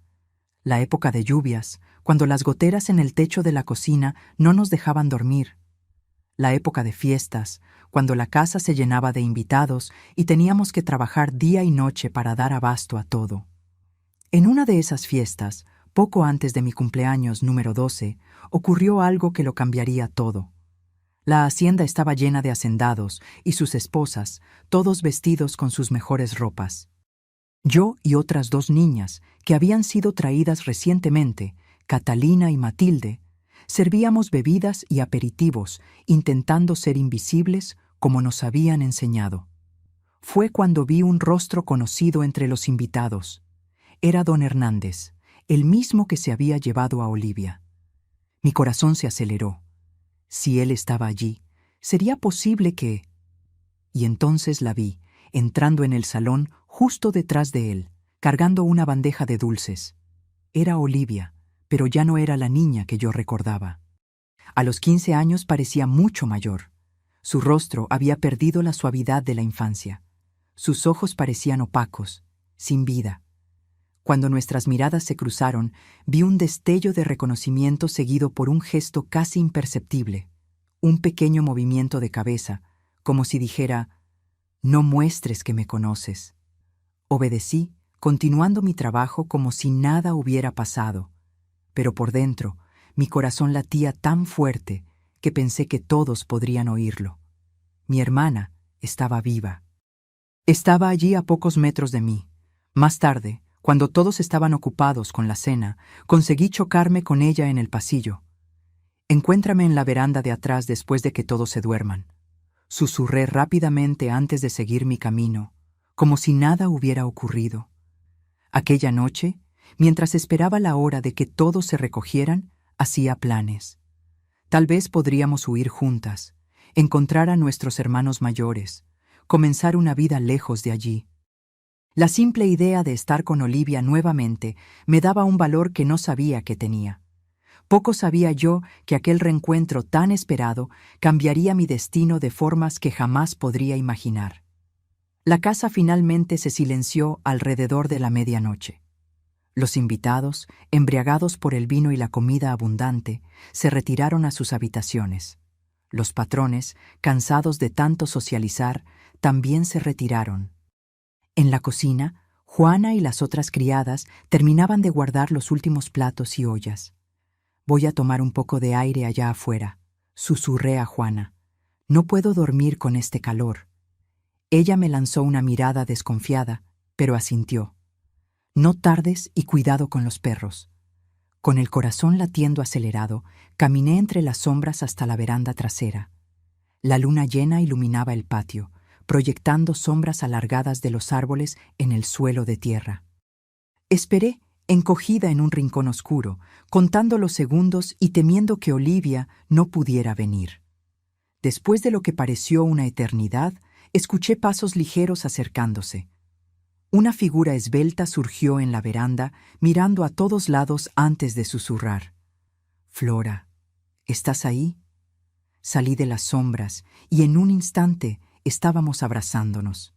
La época de lluvias, cuando las goteras en el techo de la cocina no nos dejaban dormir. La época de fiestas, cuando la casa se llenaba de invitados y teníamos que trabajar día y noche para dar abasto a todo. En una de esas fiestas, poco antes de mi cumpleaños número 12, ocurrió algo que lo cambiaría todo. La hacienda estaba llena de hacendados y sus esposas, todos vestidos con sus mejores ropas. Yo y otras 2 niñas, que habían sido traídas recientemente, Catalina y Matilde, servíamos bebidas y aperitivos, intentando ser invisibles como nos habían enseñado. Fue cuando vi un rostro conocido entre los invitados. Era don Hernández, el mismo que se había llevado a Olivia. Mi corazón se aceleró. Si él estaba allí, ¿sería posible que...? Y entonces la vi, entrando en el salón justo detrás de él, cargando una bandeja de dulces. Era Olivia, pero ya no era la niña que yo recordaba. A los 15 años parecía mucho mayor. Su rostro había perdido la suavidad de la infancia. Sus ojos parecían opacos, sin vida. Cuando nuestras miradas se cruzaron, vi un destello de reconocimiento seguido por un gesto casi imperceptible, un pequeño movimiento de cabeza, como si dijera: «No muestres que me conoces». Obedecí, continuando mi trabajo como si nada hubiera pasado, pero por dentro mi corazón latía tan fuerte que pensé que todos podrían oírlo. Mi hermana estaba viva. Estaba allí a pocos metros de mí. Más tarde, cuando todos estaban ocupados con la cena, conseguí chocarme con ella en el pasillo. Encuéntrame en la veranda de atrás después de que todos se duerman. Susurré rápidamente antes de seguir mi camino, como si nada hubiera ocurrido. Aquella noche, mientras esperaba la hora de que todos se recogieran, hacía planes. Tal vez podríamos huir juntas, encontrar a nuestros hermanos mayores, comenzar una vida lejos de allí. La simple idea de estar con Olivia nuevamente me daba un valor que no sabía que tenía. Poco sabía yo que aquel reencuentro tan esperado cambiaría mi destino de formas que jamás podría imaginar. La casa finalmente se silenció alrededor de la medianoche. Los invitados, embriagados por el vino y la comida abundante, se retiraron a sus habitaciones. Los patrones, cansados de tanto socializar, también se retiraron. En la cocina, Juana y las otras criadas terminaban de guardar los últimos platos y ollas. «Voy a tomar un poco de aire allá afuera», susurré a Juana. «No puedo dormir con este calor». Ella me lanzó una mirada desconfiada, pero asintió. «No tardes y cuidado con los perros». Con el corazón latiendo acelerado, caminé entre las sombras hasta la veranda trasera. La luna llena iluminaba el patio, proyectando sombras alargadas de los árboles en el suelo de tierra. Esperé, encogida en un rincón oscuro, contando los segundos y temiendo que Olivia no pudiera venir. Después de lo que pareció una eternidad, escuché pasos ligeros acercándose. Una figura esbelta surgió en la veranda, mirando a todos lados antes de susurrar. «Flora, ¿estás ahí?» Salí de las sombras y en un instante estábamos abrazándonos.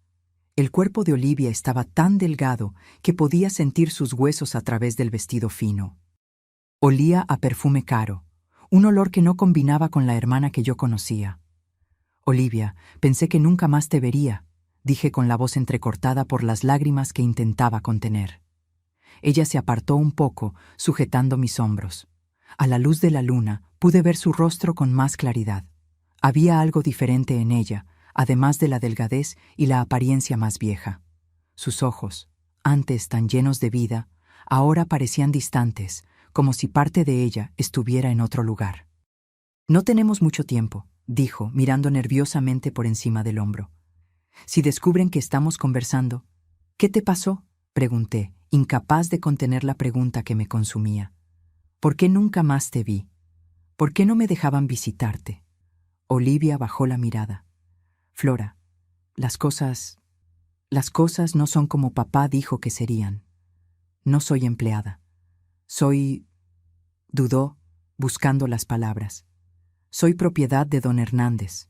El cuerpo de Olivia estaba tan delgado que podía sentir sus huesos a través del vestido fino. Olía a perfume caro, un olor que no combinaba con la hermana que yo conocía. «Olivia, pensé que nunca más te vería», dije con la voz entrecortada por las lágrimas que intentaba contener. Ella se apartó un poco, sujetando mis hombros. A la luz de la luna pude ver su rostro con más claridad. Había algo diferente en ella, además de la delgadez y la apariencia más vieja. Sus ojos, antes tan llenos de vida, ahora parecían distantes, como si parte de ella estuviera en otro lugar. «No tenemos mucho tiempo», dijo, mirando nerviosamente por encima del hombro. «Si descubren que estamos conversando». «¿Qué te pasó?», pregunté, incapaz de contener la pregunta que me consumía. «¿Por qué nunca más te vi? ¿Por qué no me dejaban visitarte?» Olivia bajó la mirada. «Flora, las cosas no son como papá dijo que serían. No soy empleada. Soy...» Dudó, buscando las palabras. «Soy propiedad de don Hernández,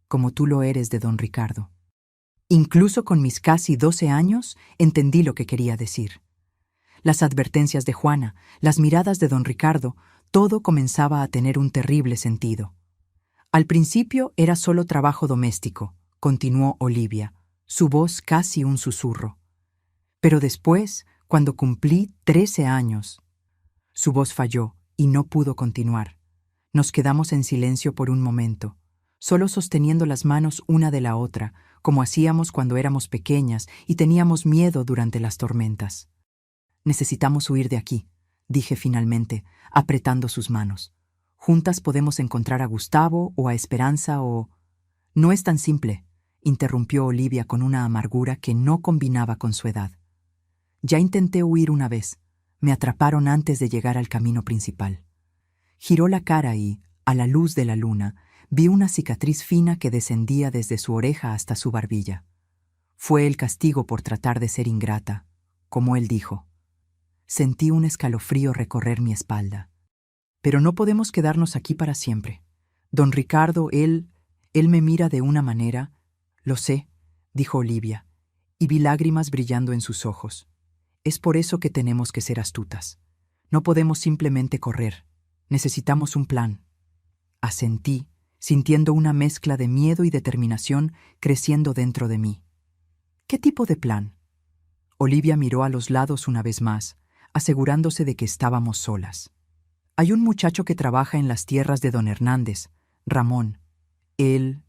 como tú lo eres de don Ricardo». Incluso con mis casi 12 años, entendí lo que quería decir. Las advertencias de Juana, las miradas de don Ricardo, todo comenzaba a tener un terrible sentido. «Al principio era solo trabajo doméstico», continuó Olivia, su voz casi un susurro. «Pero después, cuando cumplí 13 años...» Su voz falló y no pudo continuar. Nos quedamos en silencio por un momento, solo sosteniendo las manos una de la otra, como hacíamos cuando éramos pequeñas y teníamos miedo durante las tormentas. «Necesitamos huir de aquí», dije finalmente, apretando sus manos. «Juntas podemos encontrar a Gustavo o a Esperanza o...» «No es tan simple», interrumpió Olivia con una amargura que no combinaba con su edad. «Ya intenté huir una vez. Me atraparon antes de llegar al camino principal». Giró la cara y, a la luz de la luna, vi una cicatriz fina que descendía desde su oreja hasta su barbilla. Fue el castigo por tratar de ser ingrata, como él dijo. Sentí un escalofrío recorrer mi espalda. «Pero no podemos quedarnos aquí para siempre. Don Ricardo, él me mira de una manera...» «Lo sé», dijo Olivia, y vi lágrimas brillando en sus ojos. «Es por eso que tenemos que ser astutas. No podemos simplemente correr. Necesitamos un plan». Asentí, sintiendo una mezcla de miedo y determinación creciendo dentro de mí. «¿Qué tipo de plan?». Olivia miró a los lados una vez más, asegurándose de que estábamos solas. «Hay un muchacho que trabaja en las tierras de don Hernández», Ramón. Él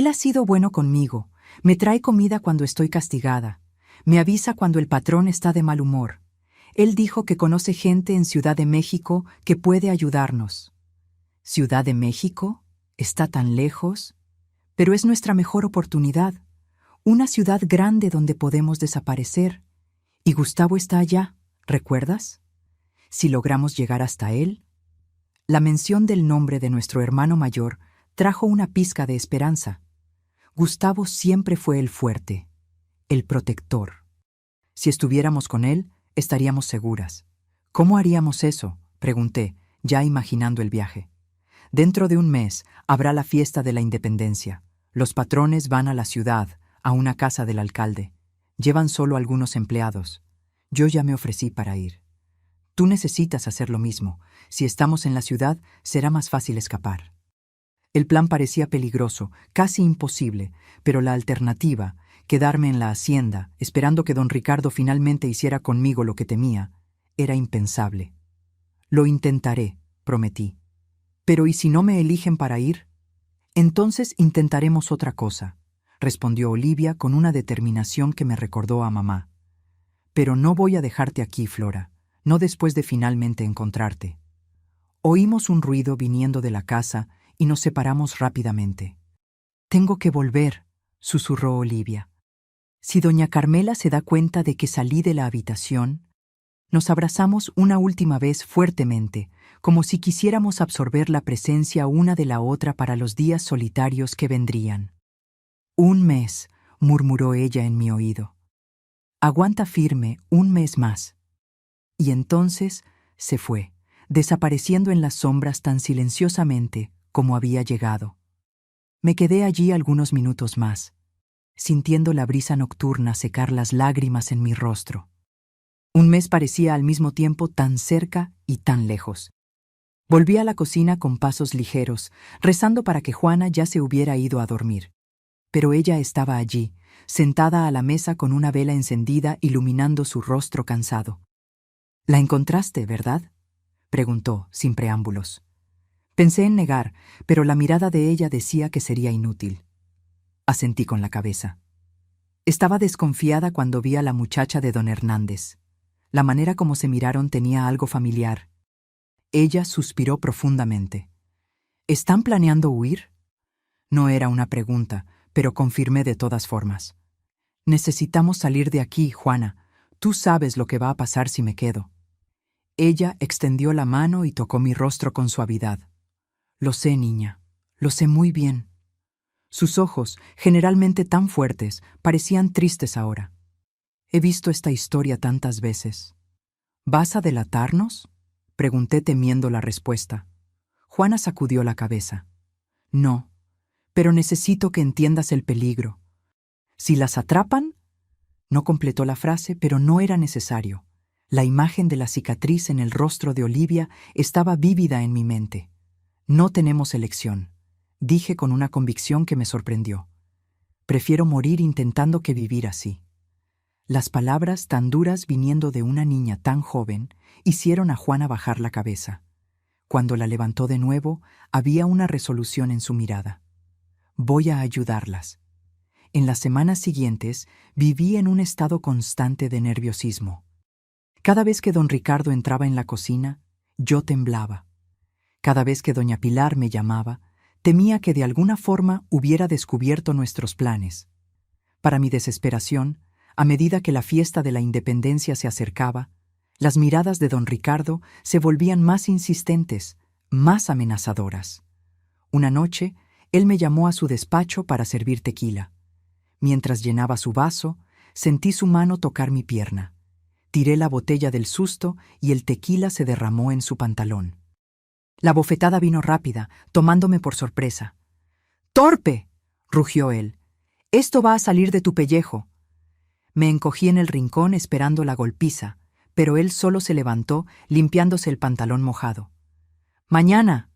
ha sido bueno conmigo. Me trae comida cuando estoy castigada. Me avisa cuando el patrón está de mal humor. Él dijo que conoce gente en Ciudad de México que puede ayudarnos. ¿Ciudad de México? ¿Está tan lejos? Pero es nuestra mejor oportunidad. Una ciudad grande donde podemos desaparecer. Y Gustavo está allá, ¿recuerdas? Si logramos llegar hasta él. La mención del nombre de nuestro hermano mayor trajo una pizca de esperanza. Gustavo siempre fue el fuerte, el protector. Si estuviéramos con él, estaríamos seguras. ¿Cómo haríamos eso?, pregunté, ya imaginando el viaje. Dentro de un mes habrá la fiesta de la Independencia. Los patrones van a la ciudad, a una casa del alcalde. Llevan solo algunos empleados. Yo ya me ofrecí para ir. Tú necesitas hacer lo mismo. Si estamos en la ciudad, será más fácil escapar. El plan parecía peligroso, casi imposible, pero la alternativa, quedarme en la hacienda, esperando que don Ricardo finalmente hiciera conmigo lo que temía, era impensable. Lo intentaré, prometí. Pero ¿y si no me eligen para ir? Entonces intentaremos otra cosa, respondió Olivia con una determinación que me recordó a mamá. Pero no voy a dejarte aquí, Flora, no después de finalmente encontrarte. Oímos un ruido viniendo de la casa y nos separamos rápidamente. Tengo que volver, susurró Olivia. Si doña Carmela se da cuenta de que salí de la habitación, nos abrazamos una última vez fuertemente, como si quisiéramos absorber la presencia una de la otra para los días solitarios que vendrían. 1 mes, murmuró ella en mi oído. Aguanta firme 1 mes más. Y entonces se fue, desapareciendo en las sombras tan silenciosamente como había llegado. Me quedé allí algunos minutos más, sintiendo la brisa nocturna secar las lágrimas en mi rostro. 1 mes parecía al mismo tiempo tan cerca y tan lejos. Volví a la cocina con pasos ligeros, rezando para que Juana ya se hubiera ido a dormir. Pero ella estaba allí, sentada a la mesa con una vela encendida iluminando su rostro cansado. «¿La encontraste, verdad?», preguntó, sin preámbulos. Pensé en negar, pero la mirada de ella decía que sería inútil. Asentí con la cabeza. Estaba desconfiada cuando vi a la muchacha de don Hernández. La manera como se miraron tenía algo familiar. Ella suspiró profundamente. ¿Están planeando huir? No era una pregunta, pero confirmé de todas formas. Necesitamos salir de aquí, Juana. Tú sabes lo que va a pasar si me quedo. Ella extendió la mano y tocó mi rostro con suavidad. Lo sé, niña. Lo sé muy bien. Sus ojos, generalmente tan fuertes, parecían tristes ahora. He visto esta historia tantas veces. ¿Vas a delatarnos?, pregunté temiendo la respuesta. Juana sacudió la cabeza. No, pero necesito que entiendas el peligro. Si las atrapan... No completó la frase, pero no era necesario. La imagen de la cicatriz en el rostro de Olivia estaba vívida en mi mente. No tenemos elección, dije con una convicción que me sorprendió. Prefiero morir intentando que vivir así. Las palabras tan duras viniendo de una niña tan joven hicieron a Juana bajar la cabeza. Cuando la levantó de nuevo, había una resolución en su mirada. Voy a ayudarlas. En las semanas siguientes viví en un estado constante de nerviosismo. Cada vez que don Ricardo entraba en la cocina, yo temblaba. Cada vez que doña Pilar me llamaba, temía que de alguna forma hubiera descubierto nuestros planes. Para mi desesperación, a medida que la fiesta de la Independencia se acercaba, las miradas de don Ricardo se volvían más insistentes, más amenazadoras. Una noche, él me llamó a su despacho para servir tequila. Mientras llenaba su vaso, sentí su mano tocar mi pierna. Tiré la botella del susto y el tequila se derramó en su pantalón. La bofetada vino rápida, tomándome por sorpresa. «¡Torpe!», rugió él. «Esto va a salir de tu pellejo». Me encogí en el rincón esperando la golpiza, pero él solo se levantó, limpiándose el pantalón mojado. «Mañana»,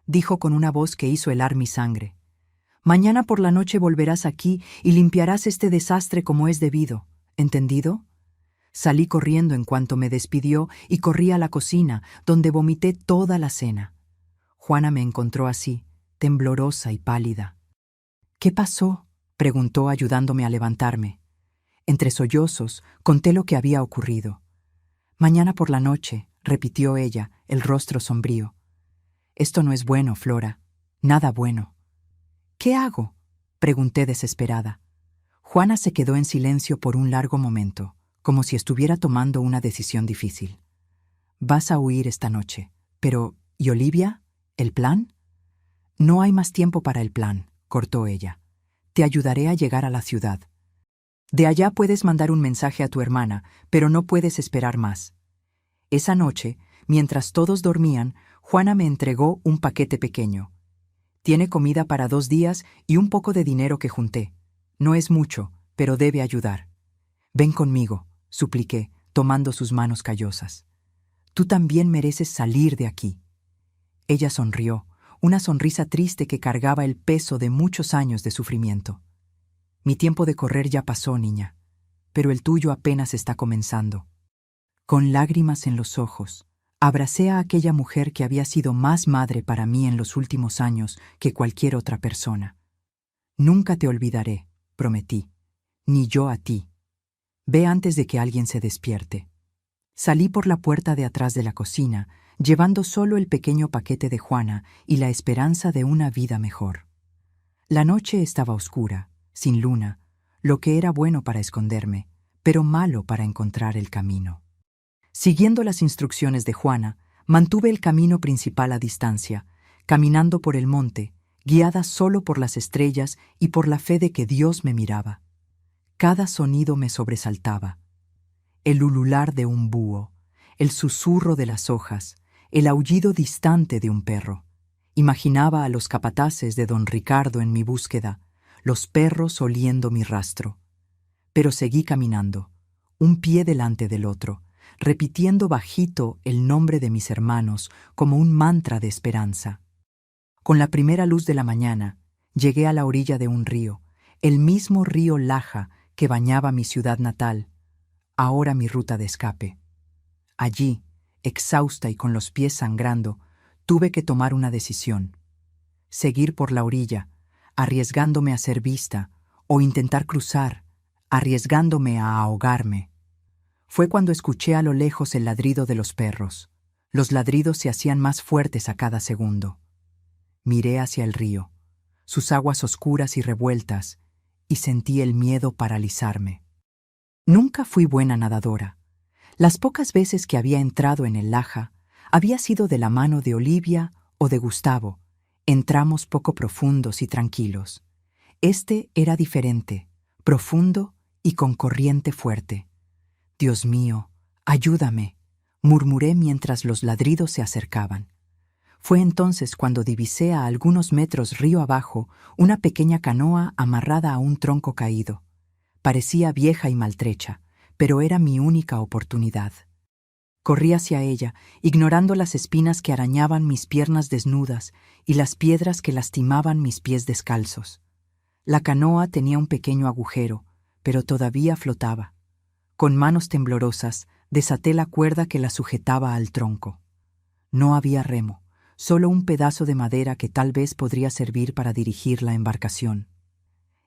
dijo con una voz que hizo helar mi sangre. «Mañana por la noche volverás aquí y limpiarás este desastre como es debido. ¿Entendido?». Salí corriendo en cuanto me despidió y corrí a la cocina, donde vomité toda la cena. Juana me encontró así, temblorosa y pálida. «¿Qué pasó?», preguntó ayudándome a levantarme. Entre sollozos conté lo que había ocurrido. «Mañana por la noche», repitió ella, el rostro sombrío. «Esto no es bueno, Flora. Nada bueno». «¿Qué hago?», pregunté desesperada. Juana se quedó en silencio por un largo momento, como si estuviera tomando una decisión difícil. «Vas a huir esta noche. Pero, ¿y Olivia? ¿El plan?» «No hay más tiempo para el plan», cortó ella. «Te ayudaré a llegar a la ciudad. De allá puedes mandar un mensaje a tu hermana, pero no puedes esperar más». Esa noche, mientras todos dormían, Juana me entregó un paquete pequeño. «Tiene comida para 2 días y un poco de dinero que junté. No es mucho, pero debe ayudar». «Ven conmigo», supliqué, tomando sus manos callosas. «Tú también mereces salir de aquí». Ella sonrió, una sonrisa triste que cargaba el peso de muchos años de sufrimiento. «Mi tiempo de correr ya pasó, niña, pero el tuyo apenas está comenzando». Con lágrimas en los ojos, abracé a aquella mujer que había sido más madre para mí en los últimos años que cualquier otra persona. «Nunca te olvidaré», prometí, «ni yo a ti. Ve antes de que alguien se despierte». Salí por la puerta de atrás de la cocina, llevando solo el pequeño paquete de Juana y la esperanza de una vida mejor. La noche estaba oscura, sin luna, lo que era bueno para esconderme, pero malo para encontrar el camino. Siguiendo las instrucciones de Juana, mantuve el camino principal a distancia, caminando por el monte, guiada solo por las estrellas y por la fe de que Dios me miraba. Cada sonido me sobresaltaba. El ulular de un búho, el susurro de las hojas, el aullido distante de un perro. Imaginaba a los capataces de don Ricardo en mi búsqueda, los perros oliendo mi rastro. Pero seguí caminando, un pie delante del otro, repitiendo bajito el nombre de mis hermanos como un mantra de esperanza. Con la primera luz de la mañana, llegué a la orilla de un río, el mismo río Laja que bañaba mi ciudad natal, ahora mi ruta de escape. Allí, exhausta y con los pies sangrando, tuve que tomar una decisión: seguir por la orilla, arriesgándome a ser vista, o intentar cruzar, arriesgándome a ahogarme. Fue cuando escuché a lo lejos el ladrido de los perros. Los ladridos se hacían más fuertes a cada segundo. Miré hacia el río, sus aguas oscuras y revueltas, y sentí el miedo paralizarme. Nunca fui buena nadadora. Las pocas veces que había entrado en el Laja, había sido de la mano de Olivia o de Gustavo, en tramos poco profundos y tranquilos. Este era diferente, profundo y con corriente fuerte. «Dios mío, ayúdame», murmuré mientras los ladridos se acercaban. Fue entonces cuando divisé a algunos metros río abajo una pequeña canoa amarrada a un tronco caído. Parecía vieja y maltrecha, pero era mi única oportunidad. Corrí hacia ella, ignorando las espinas que arañaban mis piernas desnudas y las piedras que lastimaban mis pies descalzos. La canoa tenía un pequeño agujero, pero todavía flotaba. Con manos temblorosas, desaté la cuerda que la sujetaba al tronco. No había remo, solo un pedazo de madera que tal vez podría servir para dirigir la embarcación.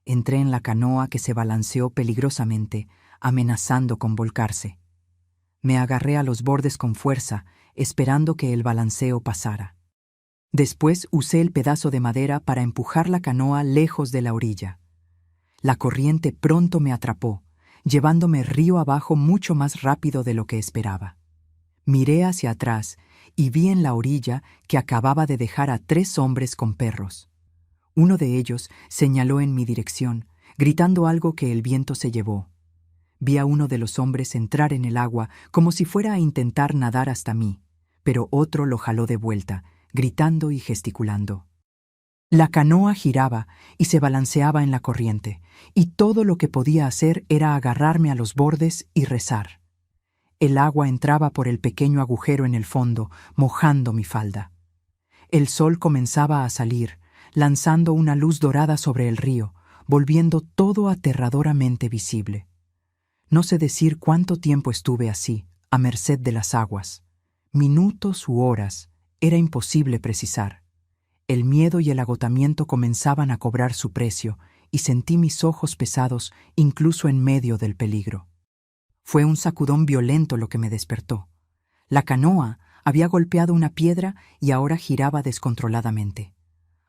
Entré en la canoa que se balanceó peligrosamente, amenazando con volcarse. Me agarré a los bordes con fuerza, esperando que el balanceo pasara. Después usé el pedazo de madera para empujar la canoa lejos de la orilla. La corriente pronto me atrapó, llevándome río abajo mucho más rápido de lo que esperaba. Miré hacia atrás y vi en la orilla que acababa de dejar a 3 hombres con perros. Uno de ellos señaló en mi dirección, gritando algo que el viento se llevó. Vi a uno de los hombres entrar en el agua como si fuera a intentar nadar hasta mí, pero otro lo jaló de vuelta, gritando y gesticulando. La canoa giraba y se balanceaba en la corriente, y todo lo que podía hacer era agarrarme a los bordes y rezar. El agua entraba por el pequeño agujero en el fondo, mojando mi falda. El sol comenzaba a salir, lanzando una luz dorada sobre el río, volviendo todo aterradoramente visible. No sé decir cuánto tiempo estuve así, a merced de las aguas. Minutos u horas, era imposible precisar. El miedo y el agotamiento comenzaban a cobrar su precio y sentí mis ojos pesados incluso en medio del peligro. Fue un sacudón violento lo que me despertó. La canoa había golpeado una piedra y ahora giraba descontroladamente.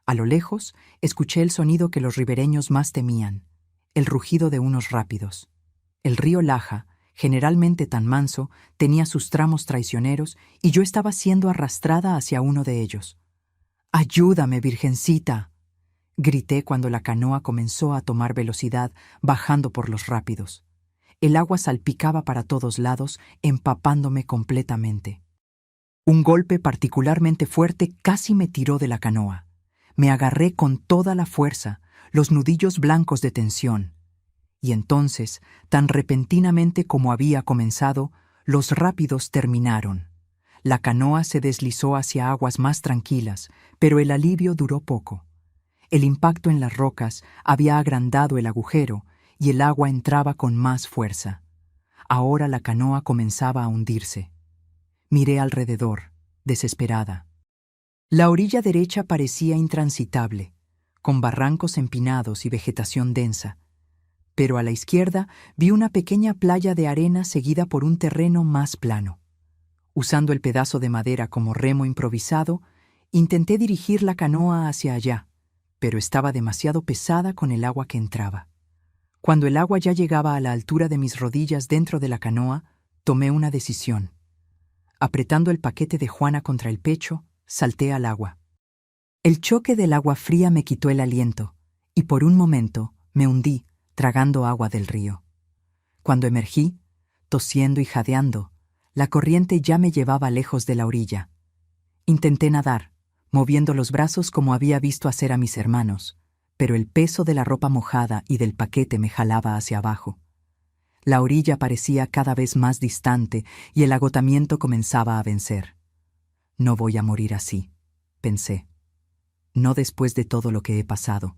A lo lejos, escuché el sonido que los ribereños más temían, el rugido de unos rápidos. El río Laja, generalmente tan manso, tenía sus tramos traicioneros y yo estaba siendo arrastrada hacia uno de ellos. «¡Ayúdame, Virgencita!», grité cuando la canoa comenzó a tomar velocidad, bajando por los rápidos. El agua salpicaba para todos lados, empapándome completamente. Un golpe particularmente fuerte casi me tiró de la canoa. Me agarré con toda la fuerza, los nudillos blancos de tensión. Y entonces, tan repentinamente como había comenzado, los rápidos terminaron. La canoa se deslizó hacia aguas más tranquilas, pero el alivio duró poco. El impacto en las rocas había agrandado el agujero y el agua entraba con más fuerza. Ahora la canoa comenzaba a hundirse. Miré alrededor, desesperada. La orilla derecha parecía intransitable, con barrancos empinados y vegetación densa, pero a la izquierda vi una pequeña playa de arena seguida por un terreno más plano. Usando el pedazo de madera como remo improvisado, intenté dirigir la canoa hacia allá, pero estaba demasiado pesada con el agua que entraba. Cuando el agua ya llegaba a la altura de mis rodillas dentro de la canoa, tomé una decisión. Apretando el paquete de Juana contra el pecho, salté al agua. El choque del agua fría me quitó el aliento, y por un momento me hundí, tragando agua del río. Cuando emergí, tosiendo y jadeando, la corriente ya me llevaba lejos de la orilla. Intenté nadar, moviendo los brazos como había visto hacer a mis hermanos, pero el peso de la ropa mojada y del paquete me jalaba hacia abajo. La orilla parecía cada vez más distante y el agotamiento comenzaba a vencer. No voy a morir así, pensé. No después de todo lo que he pasado.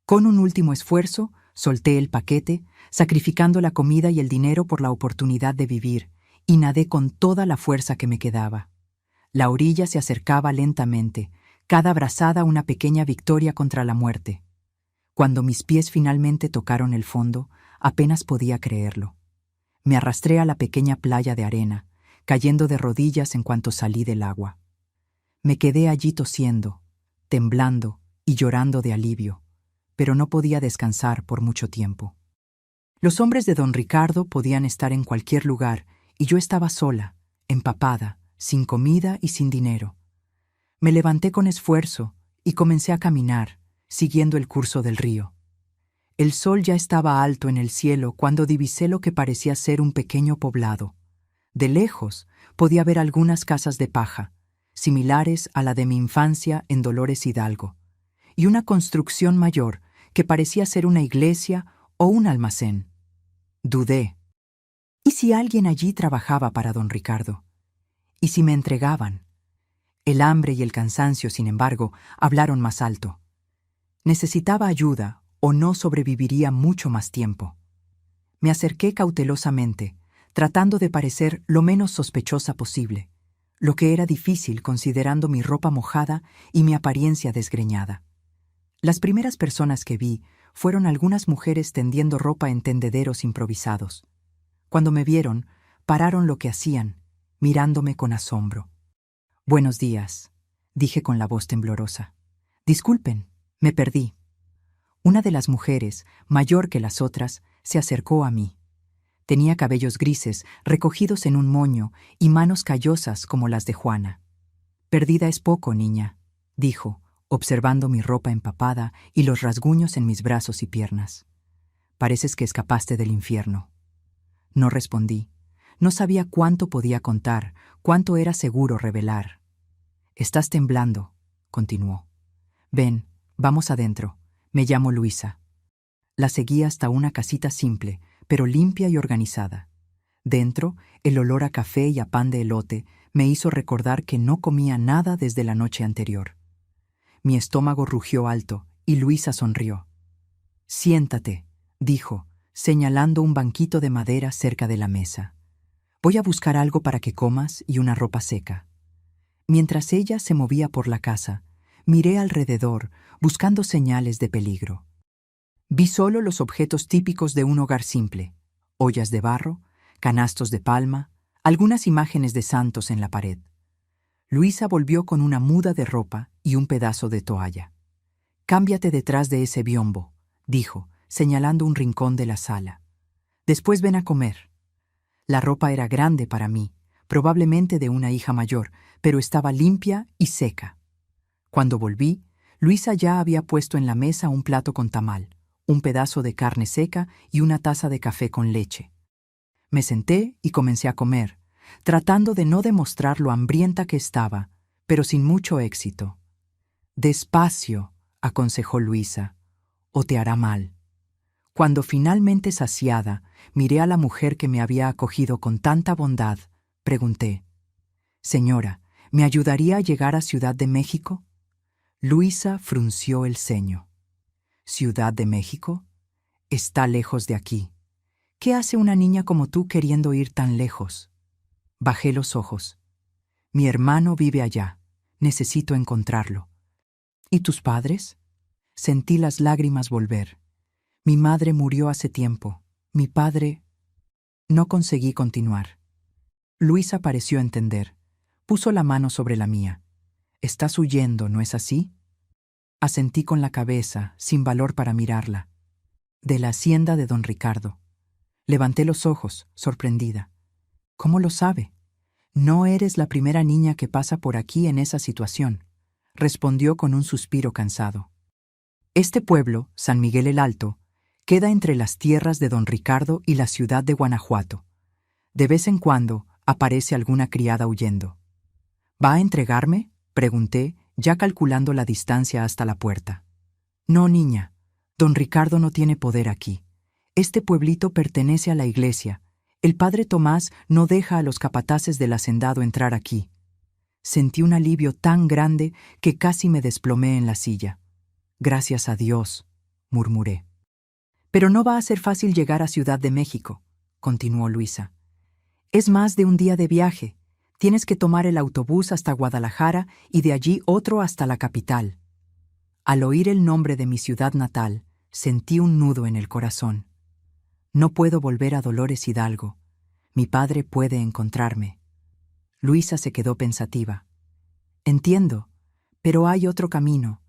Con un último esfuerzo, solté el paquete, sacrificando la comida y el dinero por la oportunidad de vivir, y nadé con toda la fuerza que me quedaba. La orilla se acercaba lentamente, cada brazada una pequeña victoria contra la muerte. Cuando mis pies finalmente tocaron el fondo, apenas podía creerlo. Me arrastré a la pequeña playa de arena, cayendo de rodillas en cuanto salí del agua. Me quedé allí tosiendo, temblando y llorando de alivio, pero no podía descansar por mucho tiempo. Los hombres de don Ricardo podían estar en cualquier lugar y yo estaba sola, empapada, sin comida y sin dinero. Me levanté con esfuerzo y comencé a caminar, siguiendo el curso del río. El sol ya estaba alto en el cielo cuando divisé lo que parecía ser un pequeño poblado. De lejos podía ver algunas casas de paja, similares a la de mi infancia en Dolores Hidalgo, y una construcción mayor que parecía ser una iglesia o un almacén. Dudé. ¿Y si alguien allí trabajaba para don Ricardo? ¿Y si me entregaban? El hambre y el cansancio, sin embargo, hablaron más alto. Necesitaba ayuda o no sobreviviría mucho más tiempo. Me acerqué cautelosamente, tratando de parecer lo menos sospechosa posible, lo que era difícil considerando mi ropa mojada y mi apariencia desgreñada. Las primeras personas que vi fueron algunas mujeres tendiendo ropa en tendederos improvisados. Cuando me vieron, pararon lo que hacían, mirándome con asombro. «Buenos días», dije con la voz temblorosa. «Disculpen, me perdí». Una de las mujeres, mayor que las otras, se acercó a mí. Tenía cabellos grises, recogidos en un moño, y manos callosas como las de Juana. «Perdida es poco, niña», dijo, observando mi ropa empapada y los rasguños en mis brazos y piernas. «Pareces que escapaste del infierno». No respondí. No sabía cuánto podía contar, cuánto era seguro revelar. «Estás temblando», continuó. «Ven, vamos adentro. Me llamo Luisa». La seguí hasta una casita simple, pero limpia y organizada. Dentro, el olor a café y a pan de elote me hizo recordar que no comía nada desde la noche anterior. Mi estómago rugió alto y Luisa sonrió. «Siéntate», dijo, señalando un banquito de madera cerca de la mesa. «Voy a buscar algo para que comas y una ropa seca». Mientras ella se movía por la casa, Miré alrededor, buscando señales de peligro. Vi solo los objetos típicos de un hogar simple: ollas de barro, canastos de palma, algunas imágenes de santos en la pared. Luisa volvió con una muda de ropa y un pedazo de toalla. «Cámbiate detrás de ese biombo», dijo, señalando un rincón de la sala. «Después ven a comer». La ropa era grande para mí, probablemente de una hija mayor, pero estaba limpia y seca. Cuando volví, Luisa ya había puesto en la mesa un plato con tamal, un pedazo de carne seca y una taza de café con leche. Me senté y comencé a comer, tratando de no demostrar lo hambrienta que estaba, pero sin mucho éxito. «Despacio», aconsejó Luisa, «o te hará mal». Cuando finalmente saciada, miré a la mujer que me había acogido con tanta bondad, pregunté: «Señora, ¿me ayudaría a llegar a Ciudad de México?». Luisa frunció el ceño. «¿Ciudad de México? Está lejos de aquí. ¿Qué hace una niña como tú queriendo ir tan lejos?». Bajé los ojos. «Mi hermano vive allá. Necesito encontrarlo». «¿Y tus padres?». Sentí las lágrimas volver. «Mi madre murió hace tiempo. Mi padre…». No conseguí continuar. Luisa pareció entender. Puso la mano sobre la mía. «Estás huyendo, ¿no es así?». Asentí con la cabeza, sin valor para mirarla. «De la hacienda de don Ricardo». Levanté los ojos, sorprendida. «¿Cómo lo sabe?». «No eres la primera niña que pasa por aquí en esa situación», respondió con un suspiro cansado. «Este pueblo, San Miguel el Alto, queda entre las tierras de don Ricardo y la ciudad de Guanajuato. De vez en cuando aparece alguna criada huyendo». «¿Va a entregarme?», pregunté, ya calculando la distancia hasta la puerta. «No, niña. Don Ricardo no tiene poder aquí. Este pueblito pertenece a la iglesia. El padre Tomás no deja a los capataces del hacendado entrar aquí». Sentí un alivio tan grande que casi me desplomé en la silla. «Gracias a Dios», murmuré. «Pero no va a ser fácil llegar a Ciudad de México», continuó Luisa. «Es más de un día de viaje. Tienes que tomar el autobús hasta Guadalajara y de allí otro hasta la capital». Al oír el nombre de mi ciudad natal, sentí un nudo en el corazón. No puedo volver a Dolores Hidalgo. Mi padre puede encontrarme. Luisa se quedó pensativa. «Entiendo, pero hay otro camino.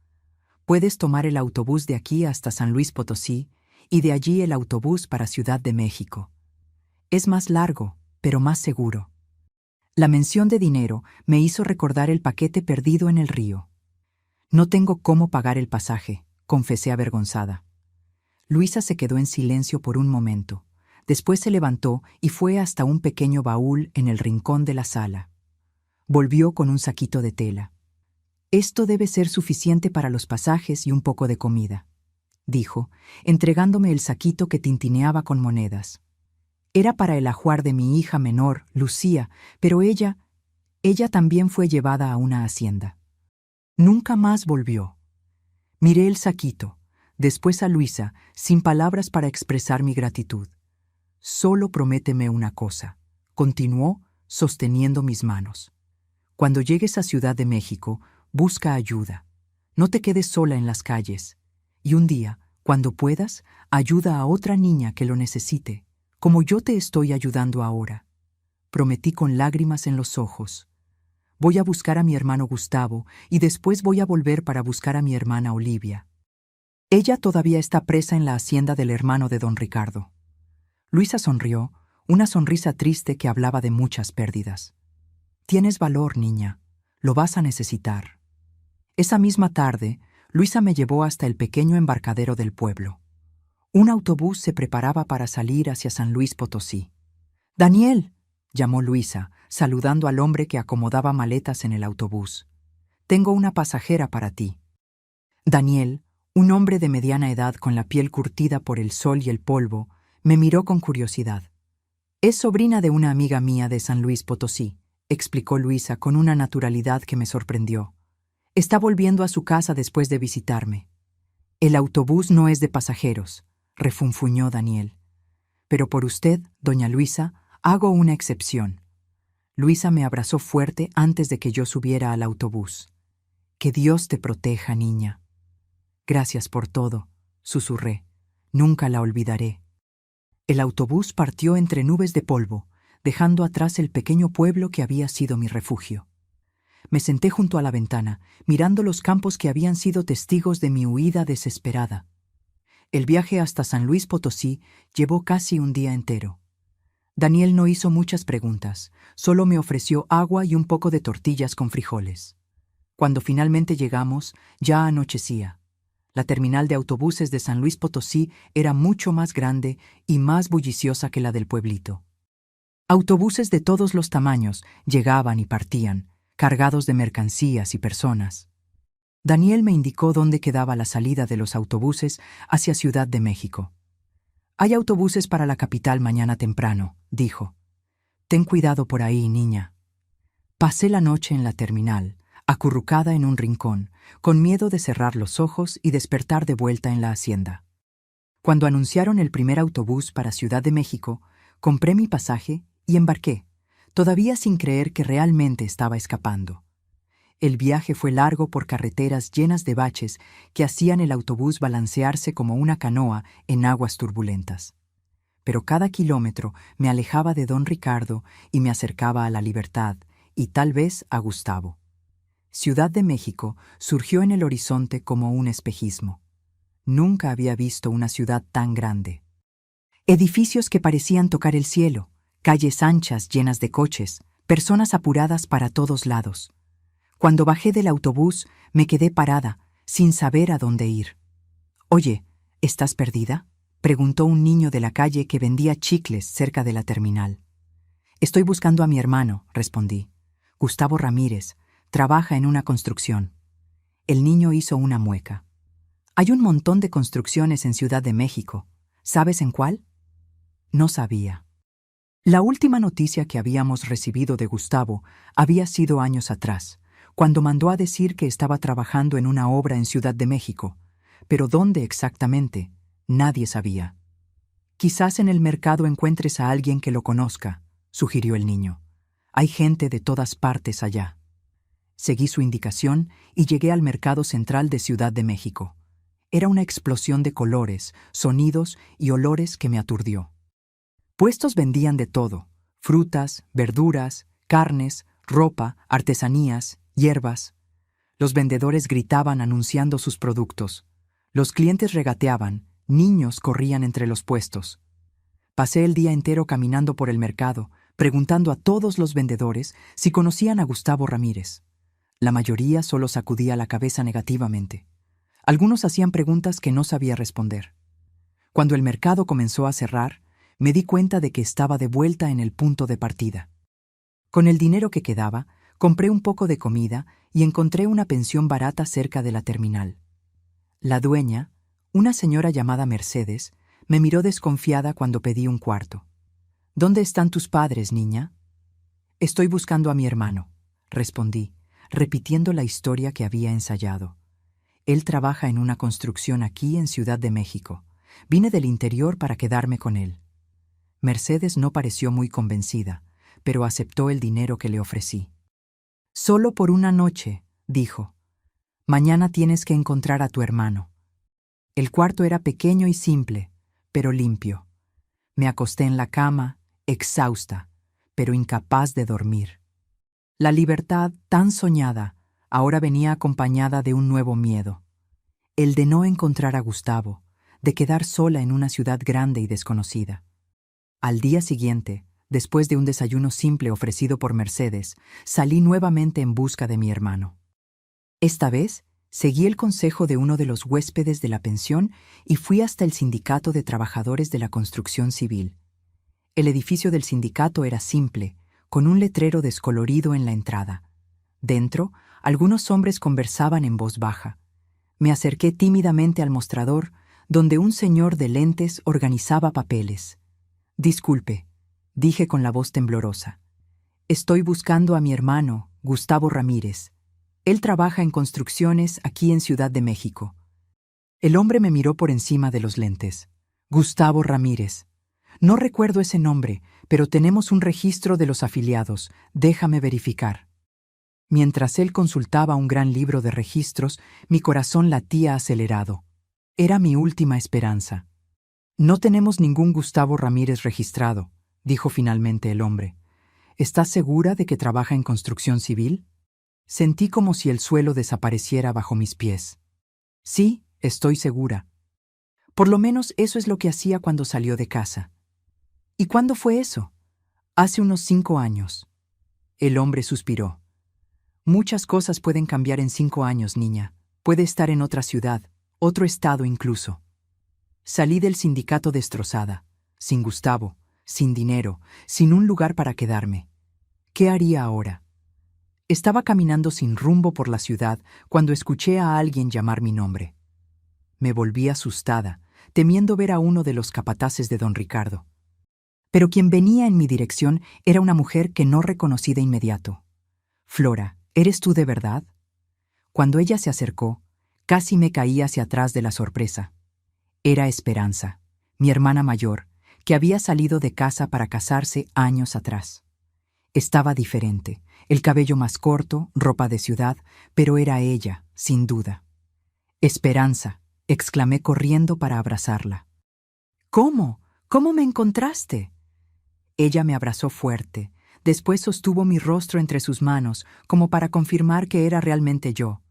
Puedes tomar el autobús de aquí hasta San Luis Potosí y de allí el autobús para Ciudad de México. Es más largo, pero más seguro». La mención de dinero me hizo recordar el paquete perdido en el río. «No tengo cómo pagar el pasaje», confesé avergonzada. Luisa se quedó en silencio por un momento. Después se levantó y fue hasta un pequeño baúl en el rincón de la sala. Volvió con un saquito de tela. «Esto debe ser suficiente para los pasajes y un poco de comida», dijo, entregándome el saquito que tintineaba con monedas. Era para el ajuar de mi hija menor, Lucía, pero ella también fue llevada a una hacienda. Nunca más volvió. Miré el saquito, después a Luisa, sin palabras para expresar mi gratitud. «Solo prométeme una cosa», continuó, sosteniendo mis manos. «Cuando llegues a Ciudad de México, busca ayuda. No te quedes sola en las calles. Y un día, cuando puedas, ayuda a otra niña que lo necesite, como yo te estoy ayudando ahora». Prometí con lágrimas en los ojos. «Voy a buscar a mi hermano Gustavo y después voy a volver para buscar a mi hermana Olivia. Ella todavía está presa en la hacienda del hermano de don Ricardo». Luisa sonrió, una sonrisa triste que hablaba de muchas pérdidas. «Tienes valor, niña. Lo vas a necesitar». Esa misma tarde, Luisa me llevó hasta el pequeño embarcadero del pueblo. Un autobús se preparaba para salir hacia San Luis Potosí. «¡Daniel!», llamó Luisa, saludando al hombre que acomodaba maletas en el autobús. «Tengo una pasajera para ti». Daniel, un hombre de mediana edad con la piel curtida por el sol y el polvo, me miró con curiosidad. «Es sobrina de una amiga mía de San Luis Potosí», explicó Luisa con una naturalidad que me sorprendió. «Está volviendo a su casa después de visitarme». «El autobús no es de pasajeros», refunfuñó Daniel. «Pero por usted, doña Luisa, hago una excepción». Luisa me abrazó fuerte antes de que yo subiera al autobús. Que Dios te proteja, niña. Gracias por todo, susurré. Nunca la olvidaré. El autobús partió entre nubes de polvo, dejando atrás el pequeño pueblo que había sido mi refugio. Me senté junto a la ventana, mirando los campos que habían sido testigos de mi huida desesperada. El viaje hasta San Luis Potosí llevó casi un día entero. Daniel no hizo muchas preguntas, solo me ofreció agua y un poco de tortillas con frijoles. Cuando finalmente llegamos, ya anochecía. La terminal de autobuses de San Luis Potosí era mucho más grande y más bulliciosa que la del pueblito. Autobuses de todos los tamaños llegaban y partían, cargados de mercancías y personas. Daniel me indicó dónde quedaba la salida de los autobuses hacia Ciudad de México. «Hay autobuses para la capital mañana temprano», dijo. «Ten cuidado por ahí, niña». Pasé la noche en la terminal, acurrucada en un rincón, con miedo de cerrar los ojos y despertar de vuelta en la hacienda. Cuando anunciaron el primer autobús para Ciudad de México, compré mi pasaje y embarqué, todavía sin creer que realmente estaba escapando. El viaje fue largo por carreteras llenas de baches que hacían el autobús balancearse como una canoa en aguas turbulentas. Pero cada kilómetro me alejaba de don Ricardo y me acercaba a la libertad, y tal vez a Gustavo. Ciudad de México surgió en el horizonte como un espejismo. Nunca había visto una ciudad tan grande. Edificios que parecían tocar el cielo, calles anchas llenas de coches, personas apuradas para todos lados. Cuando bajé del autobús, me quedé parada, sin saber a dónde ir. «Oye, ¿estás perdida?», preguntó un niño de la calle que vendía chicles cerca de la terminal. «Estoy buscando a mi hermano», respondí. «Gustavo Ramírez. Trabaja en una construcción». El niño hizo una mueca. «Hay un montón de construcciones en Ciudad de México. ¿Sabes en cuál?». No sabía. La última noticia que habíamos recibido de Gustavo había sido años atrás, cuando mandó a decir que estaba trabajando en una obra en Ciudad de México, pero dónde exactamente, nadie sabía. «Quizás en el mercado encuentres a alguien que lo conozca», sugirió el niño. «Hay gente de todas partes allá». Seguí su indicación y llegué al mercado central de Ciudad de México. Era una explosión de colores, sonidos y olores que me aturdió. Puestos vendían de todo: frutas, verduras, carnes, ropa, artesanías, hierbas. Los vendedores gritaban anunciando sus productos. Los clientes regateaban, niños corrían entre los puestos. Pasé el día entero caminando por el mercado, preguntando a todos los vendedores si conocían a Gustavo Ramírez. La mayoría solo sacudía la cabeza negativamente. Algunos hacían preguntas que no sabía responder. Cuando el mercado comenzó a cerrar, me di cuenta de que estaba de vuelta en el punto de partida. Con el dinero que quedaba, compré un poco de comida y encontré una pensión barata cerca de la terminal. La dueña, una señora llamada Mercedes, me miró desconfiada cuando pedí un cuarto. «¿Dónde están tus padres, niña?». «Estoy buscando a mi hermano», respondí, repitiendo la historia que había ensayado. «Él trabaja en una construcción aquí en Ciudad de México. Vine del interior para quedarme con él». Mercedes no pareció muy convencida, pero aceptó el dinero que le ofrecí. «Solo por una noche», dijo. «Mañana tienes que encontrar a tu hermano». El cuarto era pequeño y simple, pero limpio. Me acosté en la cama, exhausta, pero incapaz de dormir. La libertad tan soñada ahora venía acompañada de un nuevo miedo: el de no encontrar a Gustavo, de quedar sola en una ciudad grande y desconocida. Al día siguiente, después de un desayuno simple ofrecido por Mercedes, salí nuevamente en busca de mi hermano. Esta vez, seguí el consejo de uno de los huéspedes de la pensión y fui hasta el sindicato de trabajadores de la construcción civil. El edificio del sindicato era simple, con un letrero descolorido en la entrada. Dentro, algunos hombres conversaban en voz baja. Me acerqué tímidamente al mostrador, donde un señor de lentes organizaba papeles. «Disculpe», dije con la voz temblorosa. «Estoy buscando a mi hermano, Gustavo Ramírez. Él trabaja en construcciones aquí en Ciudad de México». El hombre me miró por encima de los lentes. «Gustavo Ramírez. No recuerdo ese nombre, pero tenemos un registro de los afiliados. Déjame verificar». Mientras él consultaba un gran libro de registros, mi corazón latía acelerado. Era mi última esperanza. No tenemos ningún Gustavo Ramírez registrado, dijo finalmente el hombre. ¿Estás segura de que trabaja en construcción civil? Sentí como si el suelo desapareciera bajo mis pies. Sí, estoy segura. Por lo menos eso es lo que hacía cuando salió de casa. ¿Y cuándo fue eso? Hace unos 5 años. El hombre suspiró. Muchas cosas pueden cambiar en 5 años, niña. Puede estar en otra ciudad, otro estado incluso. Salí del sindicato destrozada, sin Gustavo, sin dinero, sin un lugar para quedarme. ¿Qué haría ahora? Estaba caminando sin rumbo por la ciudad cuando escuché a alguien llamar mi nombre. Me volví asustada, temiendo ver a uno de los capataces de don Ricardo. Pero quien venía en mi dirección era una mujer que no reconocí de inmediato. Flora, ¿eres tú de verdad? Cuando ella se acercó, casi me caí hacia atrás de la sorpresa. Era Esperanza, mi hermana mayor, que había salido de casa para casarse años atrás. Estaba diferente, el cabello más corto, ropa de ciudad, pero era ella, sin duda. Esperanza, exclamé corriendo para abrazarla. ¿Cómo? ¿Cómo me encontraste? Ella me abrazó fuerte, después sostuvo mi rostro entre sus manos, como para confirmar que era realmente yo.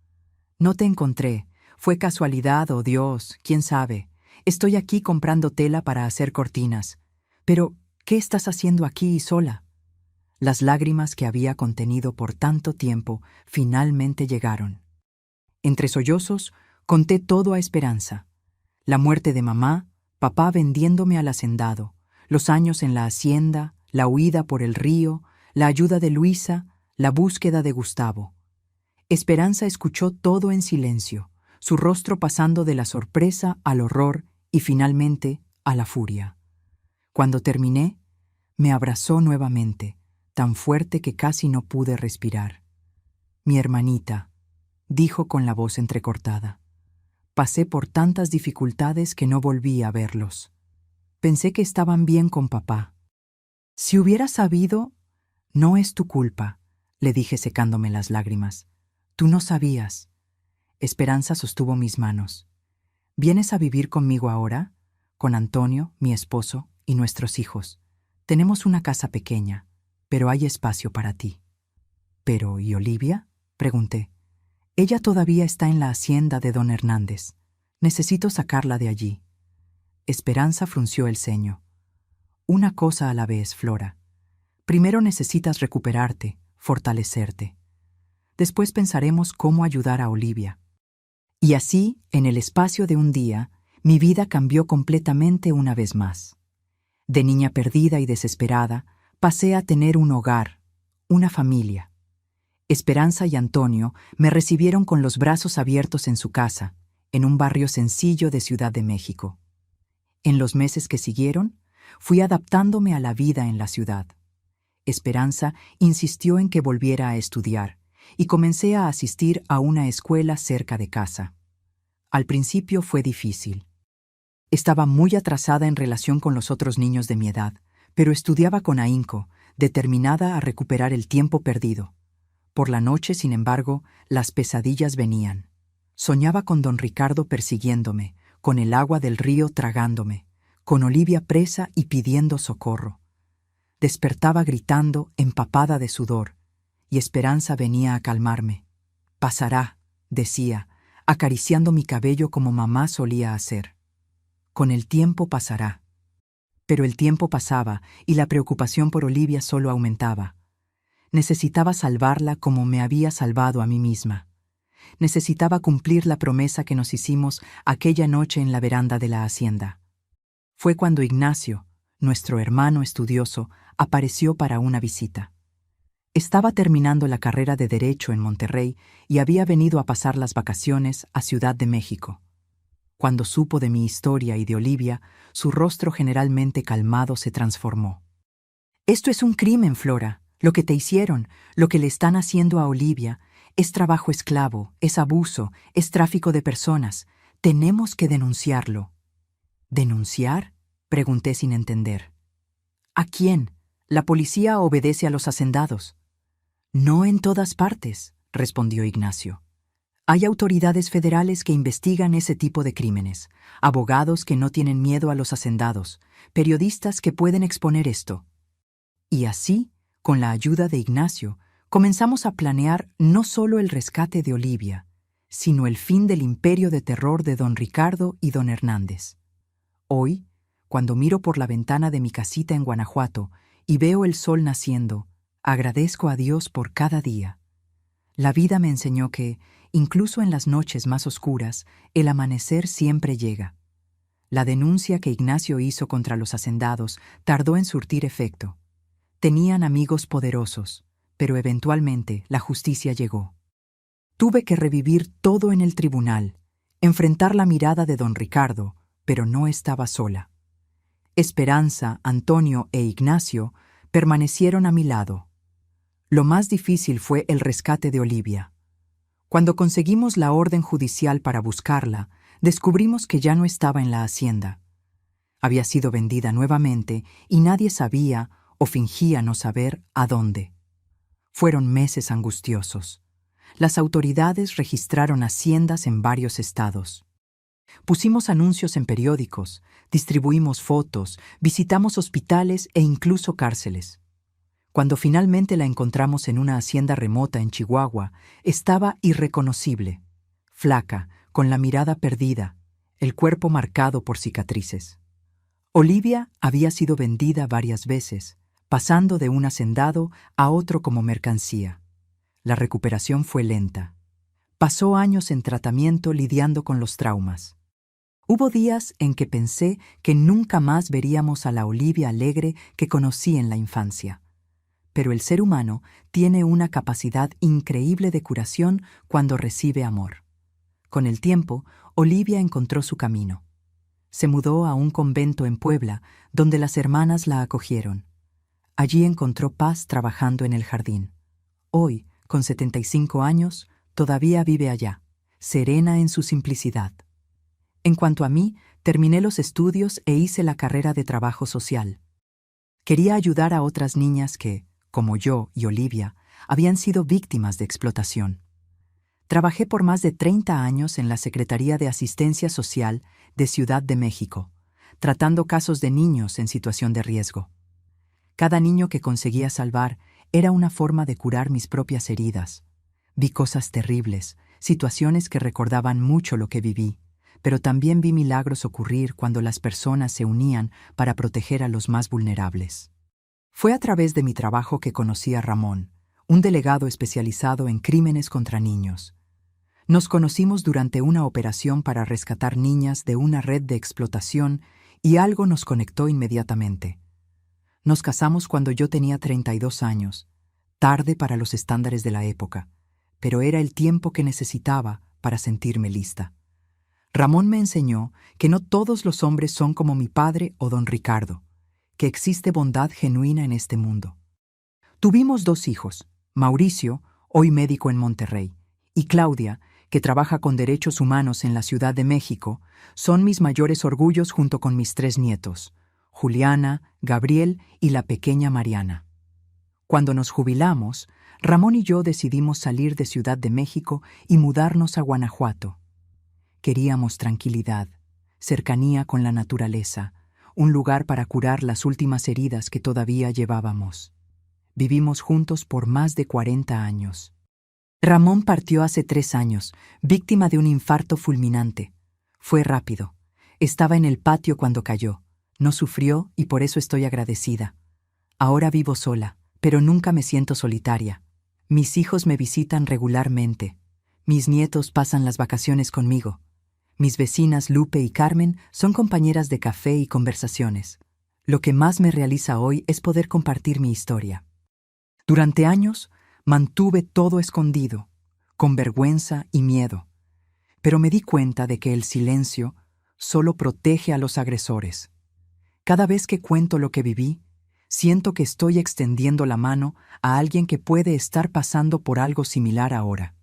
No te encontré, fue casualidad o Dios, quién sabe. Estoy aquí comprando tela para hacer cortinas. Pero, ¿qué estás haciendo aquí y sola? Las lágrimas que había contenido por tanto tiempo finalmente llegaron. Entre sollozos, conté todo a Esperanza. La muerte de mamá, papá vendiéndome al hacendado, los años en la hacienda, la huida por el río, la ayuda de Luisa, la búsqueda de Gustavo. Esperanza escuchó todo en silencio, su rostro pasando de la sorpresa al horror y finalmente a la furia. Cuando terminé, me abrazó nuevamente, tan fuerte que casi no pude respirar. Mi hermanita, dijo con la voz entrecortada. Pasé por tantas dificultades que no volví a verlos. Pensé que estaban bien con papá. Si hubiera sabido, no es tu culpa, le dije secándome las lágrimas. Tú no sabías. Esperanza sostuvo mis manos. ¿Vienes a vivir conmigo ahora? Con Antonio, mi esposo, y nuestros hijos. Tenemos una casa pequeña, pero hay espacio para ti. ¿Pero y Olivia? Pregunté. Ella todavía está en la hacienda de don Hernández. Necesito sacarla de allí. Esperanza frunció el ceño. Una cosa a la vez, Flora. Primero necesitas recuperarte, fortalecerte. Después pensaremos cómo ayudar a Olivia. Y así, en el espacio de un día, mi vida cambió completamente una vez más. De niña perdida y desesperada, pasé a tener un hogar, una familia. Esperanza y Antonio me recibieron con los brazos abiertos en su casa, en un barrio sencillo de Ciudad de México. En los meses que siguieron, fui adaptándome a la vida en la ciudad. Esperanza insistió en que volviera a estudiar, y comencé a asistir a una escuela cerca de casa. Al principio fue difícil. Estaba muy atrasada en relación con los otros niños de mi edad, pero estudiaba con ahínco, determinada a recuperar el tiempo perdido. Por la noche, sin embargo, las pesadillas venían. Soñaba con don Ricardo persiguiéndome, con el agua del río tragándome, con Olivia presa y pidiendo socorro. Despertaba gritando, empapada de sudor, y Esperanza venía a calmarme. Pasará, decía, acariciando mi cabello como mamá solía hacer. Con el tiempo pasará. Pero el tiempo pasaba y la preocupación por Olivia solo aumentaba. Necesitaba salvarla como me había salvado a mí misma. Necesitaba cumplir la promesa que nos hicimos aquella noche en la veranda de la hacienda. Fue cuando Ignacio, nuestro hermano estudioso, apareció para una visita. Estaba terminando la carrera de Derecho en Monterrey y había venido a pasar las vacaciones a Ciudad de México. Cuando supo de mi historia y de Olivia, su rostro generalmente calmado se transformó. «Esto es un crimen, Flora. Lo que te hicieron, lo que le están haciendo a Olivia, es trabajo esclavo, es abuso, es tráfico de personas. Tenemos que denunciarlo». «¿Denunciar?», pregunté sin entender. «¿A quién? La policía obedece a los hacendados». No en todas partes, respondió Ignacio. Hay autoridades federales que investigan ese tipo de crímenes, abogados que no tienen miedo a los hacendados, periodistas que pueden exponer esto. Y así, con la ayuda de Ignacio, comenzamos a planear no solo el rescate de Olivia, sino el fin del imperio de terror de don Ricardo y don Hernández. Hoy, cuando miro por la ventana de mi casita en Guanajuato y veo el sol naciendo, agradezco a Dios por cada día. La vida me enseñó que, incluso en las noches más oscuras, el amanecer siempre llega. La denuncia que Ignacio hizo contra los hacendados tardó en surtir efecto. Tenían amigos poderosos, pero eventualmente la justicia llegó. Tuve que revivir todo en el tribunal, enfrentar la mirada de don Ricardo, pero no estaba sola. Esperanza, Antonio e Ignacio permanecieron a mi lado. Lo más difícil fue el rescate de Olivia. Cuando conseguimos la orden judicial para buscarla, descubrimos que ya no estaba en la hacienda. Había sido vendida nuevamente y nadie sabía o fingía no saber a dónde. Fueron meses angustiosos. Las autoridades registraron haciendas en varios estados. Pusimos anuncios en periódicos, distribuimos fotos, visitamos hospitales e incluso cárceles. Cuando finalmente la encontramos en una hacienda remota en Chihuahua, estaba irreconocible, flaca, con la mirada perdida, el cuerpo marcado por cicatrices. Olivia había sido vendida varias veces, pasando de un hacendado a otro como mercancía. La recuperación fue lenta. Pasó años en tratamiento lidiando con los traumas. Hubo días en que pensé que nunca más veríamos a la Olivia alegre que conocí en la infancia. Pero el ser humano tiene una capacidad increíble de curación cuando recibe amor. Con el tiempo, Olivia encontró su camino. Se mudó a un convento en Puebla, donde las hermanas la acogieron. Allí encontró paz trabajando en el jardín. Hoy, con 75 años, todavía vive allá, serena en su simplicidad. En cuanto a mí, terminé los estudios e hice la carrera de trabajo social. Quería ayudar a otras niñas que, como yo y Olivia, habían sido víctimas de explotación. Trabajé por más de 30 años en la Secretaría de Asistencia Social de Ciudad de México, tratando casos de niños en situación de riesgo. Cada niño que conseguía salvar era una forma de curar mis propias heridas. Vi cosas terribles, situaciones que recordaban mucho lo que viví, pero también vi milagros ocurrir cuando las personas se unían para proteger a los más vulnerables. Fue a través de mi trabajo que conocí a Ramón, un delegado especializado en crímenes contra niños. Nos conocimos durante una operación para rescatar niñas de una red de explotación y algo nos conectó inmediatamente. Nos casamos cuando yo tenía 32 años, tarde para los estándares de la época, pero era el tiempo que necesitaba para sentirme lista. Ramón me enseñó que no todos los hombres son como mi padre o don Ricardo, que existe bondad genuina en este mundo. Tuvimos 2 hijos, Mauricio, hoy médico en Monterrey, y Claudia, que trabaja con derechos humanos en la Ciudad de México, son mis mayores orgullos junto con mis 3 nietos, Juliana, Gabriel y la pequeña Mariana. Cuando nos jubilamos, Ramón y yo decidimos salir de Ciudad de México y mudarnos a Guanajuato. Queríamos tranquilidad, cercanía con la naturaleza, un lugar para curar las últimas heridas que todavía llevábamos. Vivimos juntos por más de 40 años. Ramón partió hace 3 años, víctima de un infarto fulminante. Fue rápido. Estaba en el patio cuando cayó. No sufrió y por eso estoy agradecida. Ahora vivo sola, pero nunca me siento solitaria. Mis hijos me visitan regularmente. Mis nietos pasan las vacaciones conmigo. Mis vecinas Lupe y Carmen son compañeras de café y conversaciones. Lo que más me realiza hoy es poder compartir mi historia. Durante años, mantuve todo escondido, con vergüenza y miedo. Pero me di cuenta de que el silencio solo protege a los agresores. Cada vez que cuento lo que viví, siento que estoy extendiendo la mano a alguien que puede estar pasando por algo similar ahora.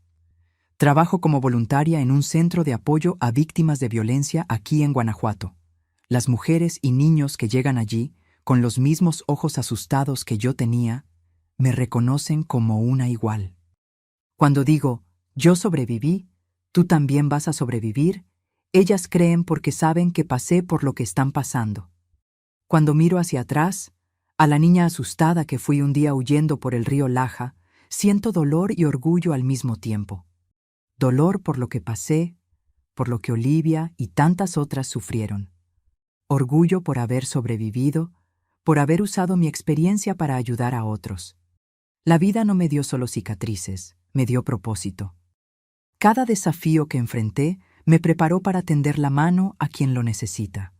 Trabajo como voluntaria en un centro de apoyo a víctimas de violencia aquí en Guanajuato. Las mujeres y niños que llegan allí, con los mismos ojos asustados que yo tenía, me reconocen como una igual. Cuando digo, yo sobreviví, tú también vas a sobrevivir, ellas creen porque saben que pasé por lo que están pasando. Cuando miro hacia atrás, a la niña asustada que fui un día huyendo por el río Laja, siento dolor y orgullo al mismo tiempo. Dolor por lo que pasé, por lo que Olivia y tantas otras sufrieron. Orgullo por haber sobrevivido, por haber usado mi experiencia para ayudar a otros. La vida no me dio solo cicatrices, me dio propósito. Cada desafío que enfrenté me preparó para tender la mano a quien lo necesita.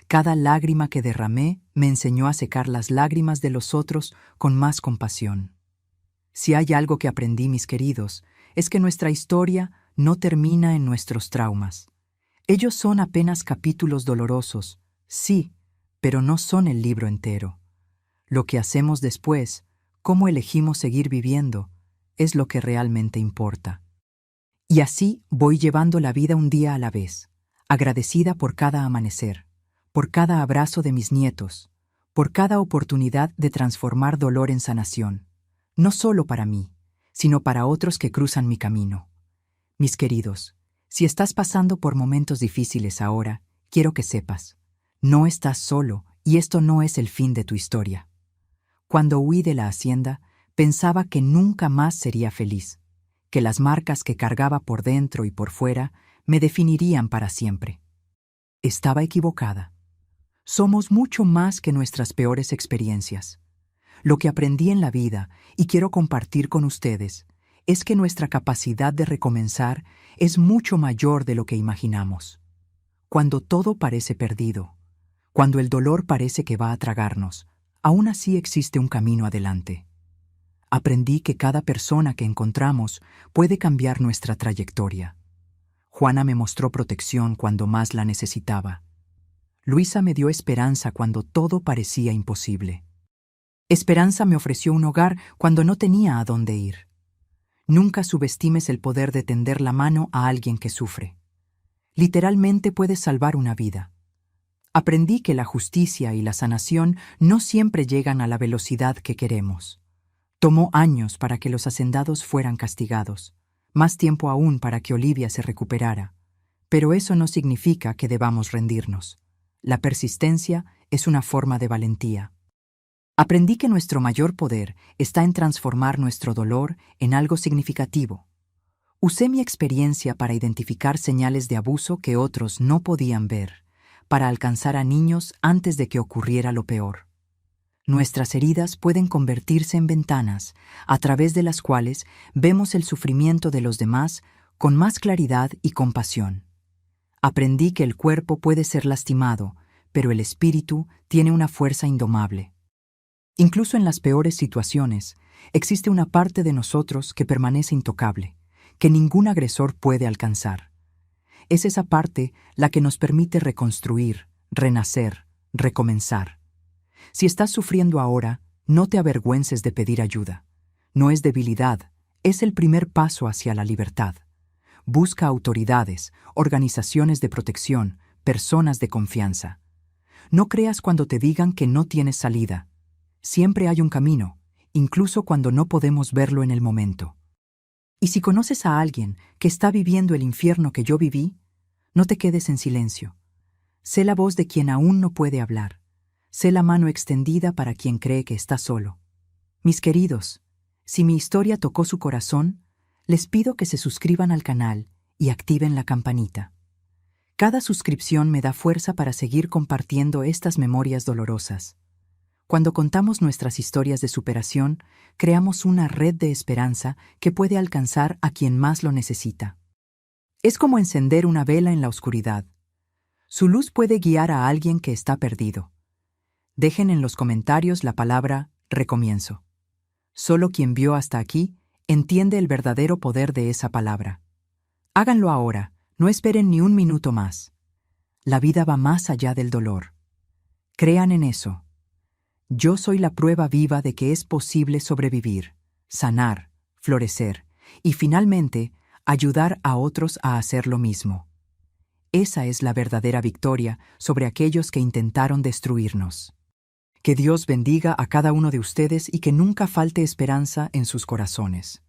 Cada lágrima que derramé me enseñó a secar las lágrimas de los otros con más compasión. Si hay algo que aprendí, mis queridos, es que nuestra historia no termina en nuestros traumas. Ellos son apenas capítulos dolorosos, sí, pero no son el libro entero. Lo que hacemos después, cómo elegimos seguir viviendo, es lo que realmente importa. Y así voy llevando la vida un día a la vez, agradecida por cada amanecer, por cada abrazo de mis nietos, por cada oportunidad de transformar dolor en sanación, no solo para mí, sino para otros que cruzan mi camino. Mis queridos, si estás pasando por momentos difíciles ahora, quiero que sepas, no estás solo y esto no es el fin de tu historia. Cuando huí de la hacienda, pensaba que nunca más sería feliz, que las marcas que cargaba por dentro y por fuera me definirían para siempre. Estaba equivocada. Somos mucho más que nuestras peores experiencias. Lo que aprendí en la vida, y quiero compartir con ustedes, es que nuestra capacidad de recomenzar es mucho mayor de lo que imaginamos. Cuando todo parece perdido, cuando el dolor parece que va a tragarnos, aún así existe un camino adelante. Aprendí que cada persona que encontramos puede cambiar nuestra trayectoria. Juana me mostró protección cuando más la necesitaba. Luisa me dio esperanza cuando todo parecía imposible. Esperanza me ofreció un hogar cuando no tenía a dónde ir. Nunca subestimes el poder de tender la mano a alguien que sufre. Literalmente puedes salvar una vida. Aprendí que la justicia y la sanación no siempre llegan a la velocidad que queremos. Tomó años para que los hacendados fueran castigados, más tiempo aún para que Olivia se recuperara. Pero eso no significa que debamos rendirnos. La persistencia es una forma de valentía. Aprendí que nuestro mayor poder está en transformar nuestro dolor en algo significativo. Usé mi experiencia para identificar señales de abuso que otros no podían ver, para alcanzar a niños antes de que ocurriera lo peor. Nuestras heridas pueden convertirse en ventanas, a través de las cuales vemos el sufrimiento de los demás con más claridad y compasión. Aprendí que el cuerpo puede ser lastimado, pero el espíritu tiene una fuerza indomable. Incluso en las peores situaciones, existe una parte de nosotros que permanece intocable, que ningún agresor puede alcanzar. Es esa parte la que nos permite reconstruir, renacer, recomenzar. Si estás sufriendo ahora, no te avergüences de pedir ayuda. No es debilidad, es el primer paso hacia la libertad. Busca autoridades, organizaciones de protección, personas de confianza. No creas cuando te digan que no tienes salida. Siempre hay un camino, incluso cuando no podemos verlo en el momento. Y si conoces a alguien que está viviendo el infierno que yo viví, no te quedes en silencio. Sé la voz de quien aún no puede hablar. Sé la mano extendida para quien cree que está solo. Mis queridos, si mi historia tocó su corazón, les pido que se suscriban al canal y activen la campanita. Cada suscripción me da fuerza para seguir compartiendo estas memorias dolorosas. Cuando contamos nuestras historias de superación, creamos una red de esperanza que puede alcanzar a quien más lo necesita. Es como encender una vela en la oscuridad. Su luz puede guiar a alguien que está perdido. Dejen en los comentarios la palabra recomienzo. Solo quien vio hasta aquí entiende el verdadero poder de esa palabra. Háganlo ahora, no esperen ni un minuto más. La vida va más allá del dolor. Crean en eso. Yo soy la prueba viva de que es posible sobrevivir, sanar, florecer y finalmente ayudar a otros a hacer lo mismo. Esa es la verdadera victoria sobre aquellos que intentaron destruirnos. Que Dios bendiga a cada uno de ustedes y que nunca falte esperanza en sus corazones.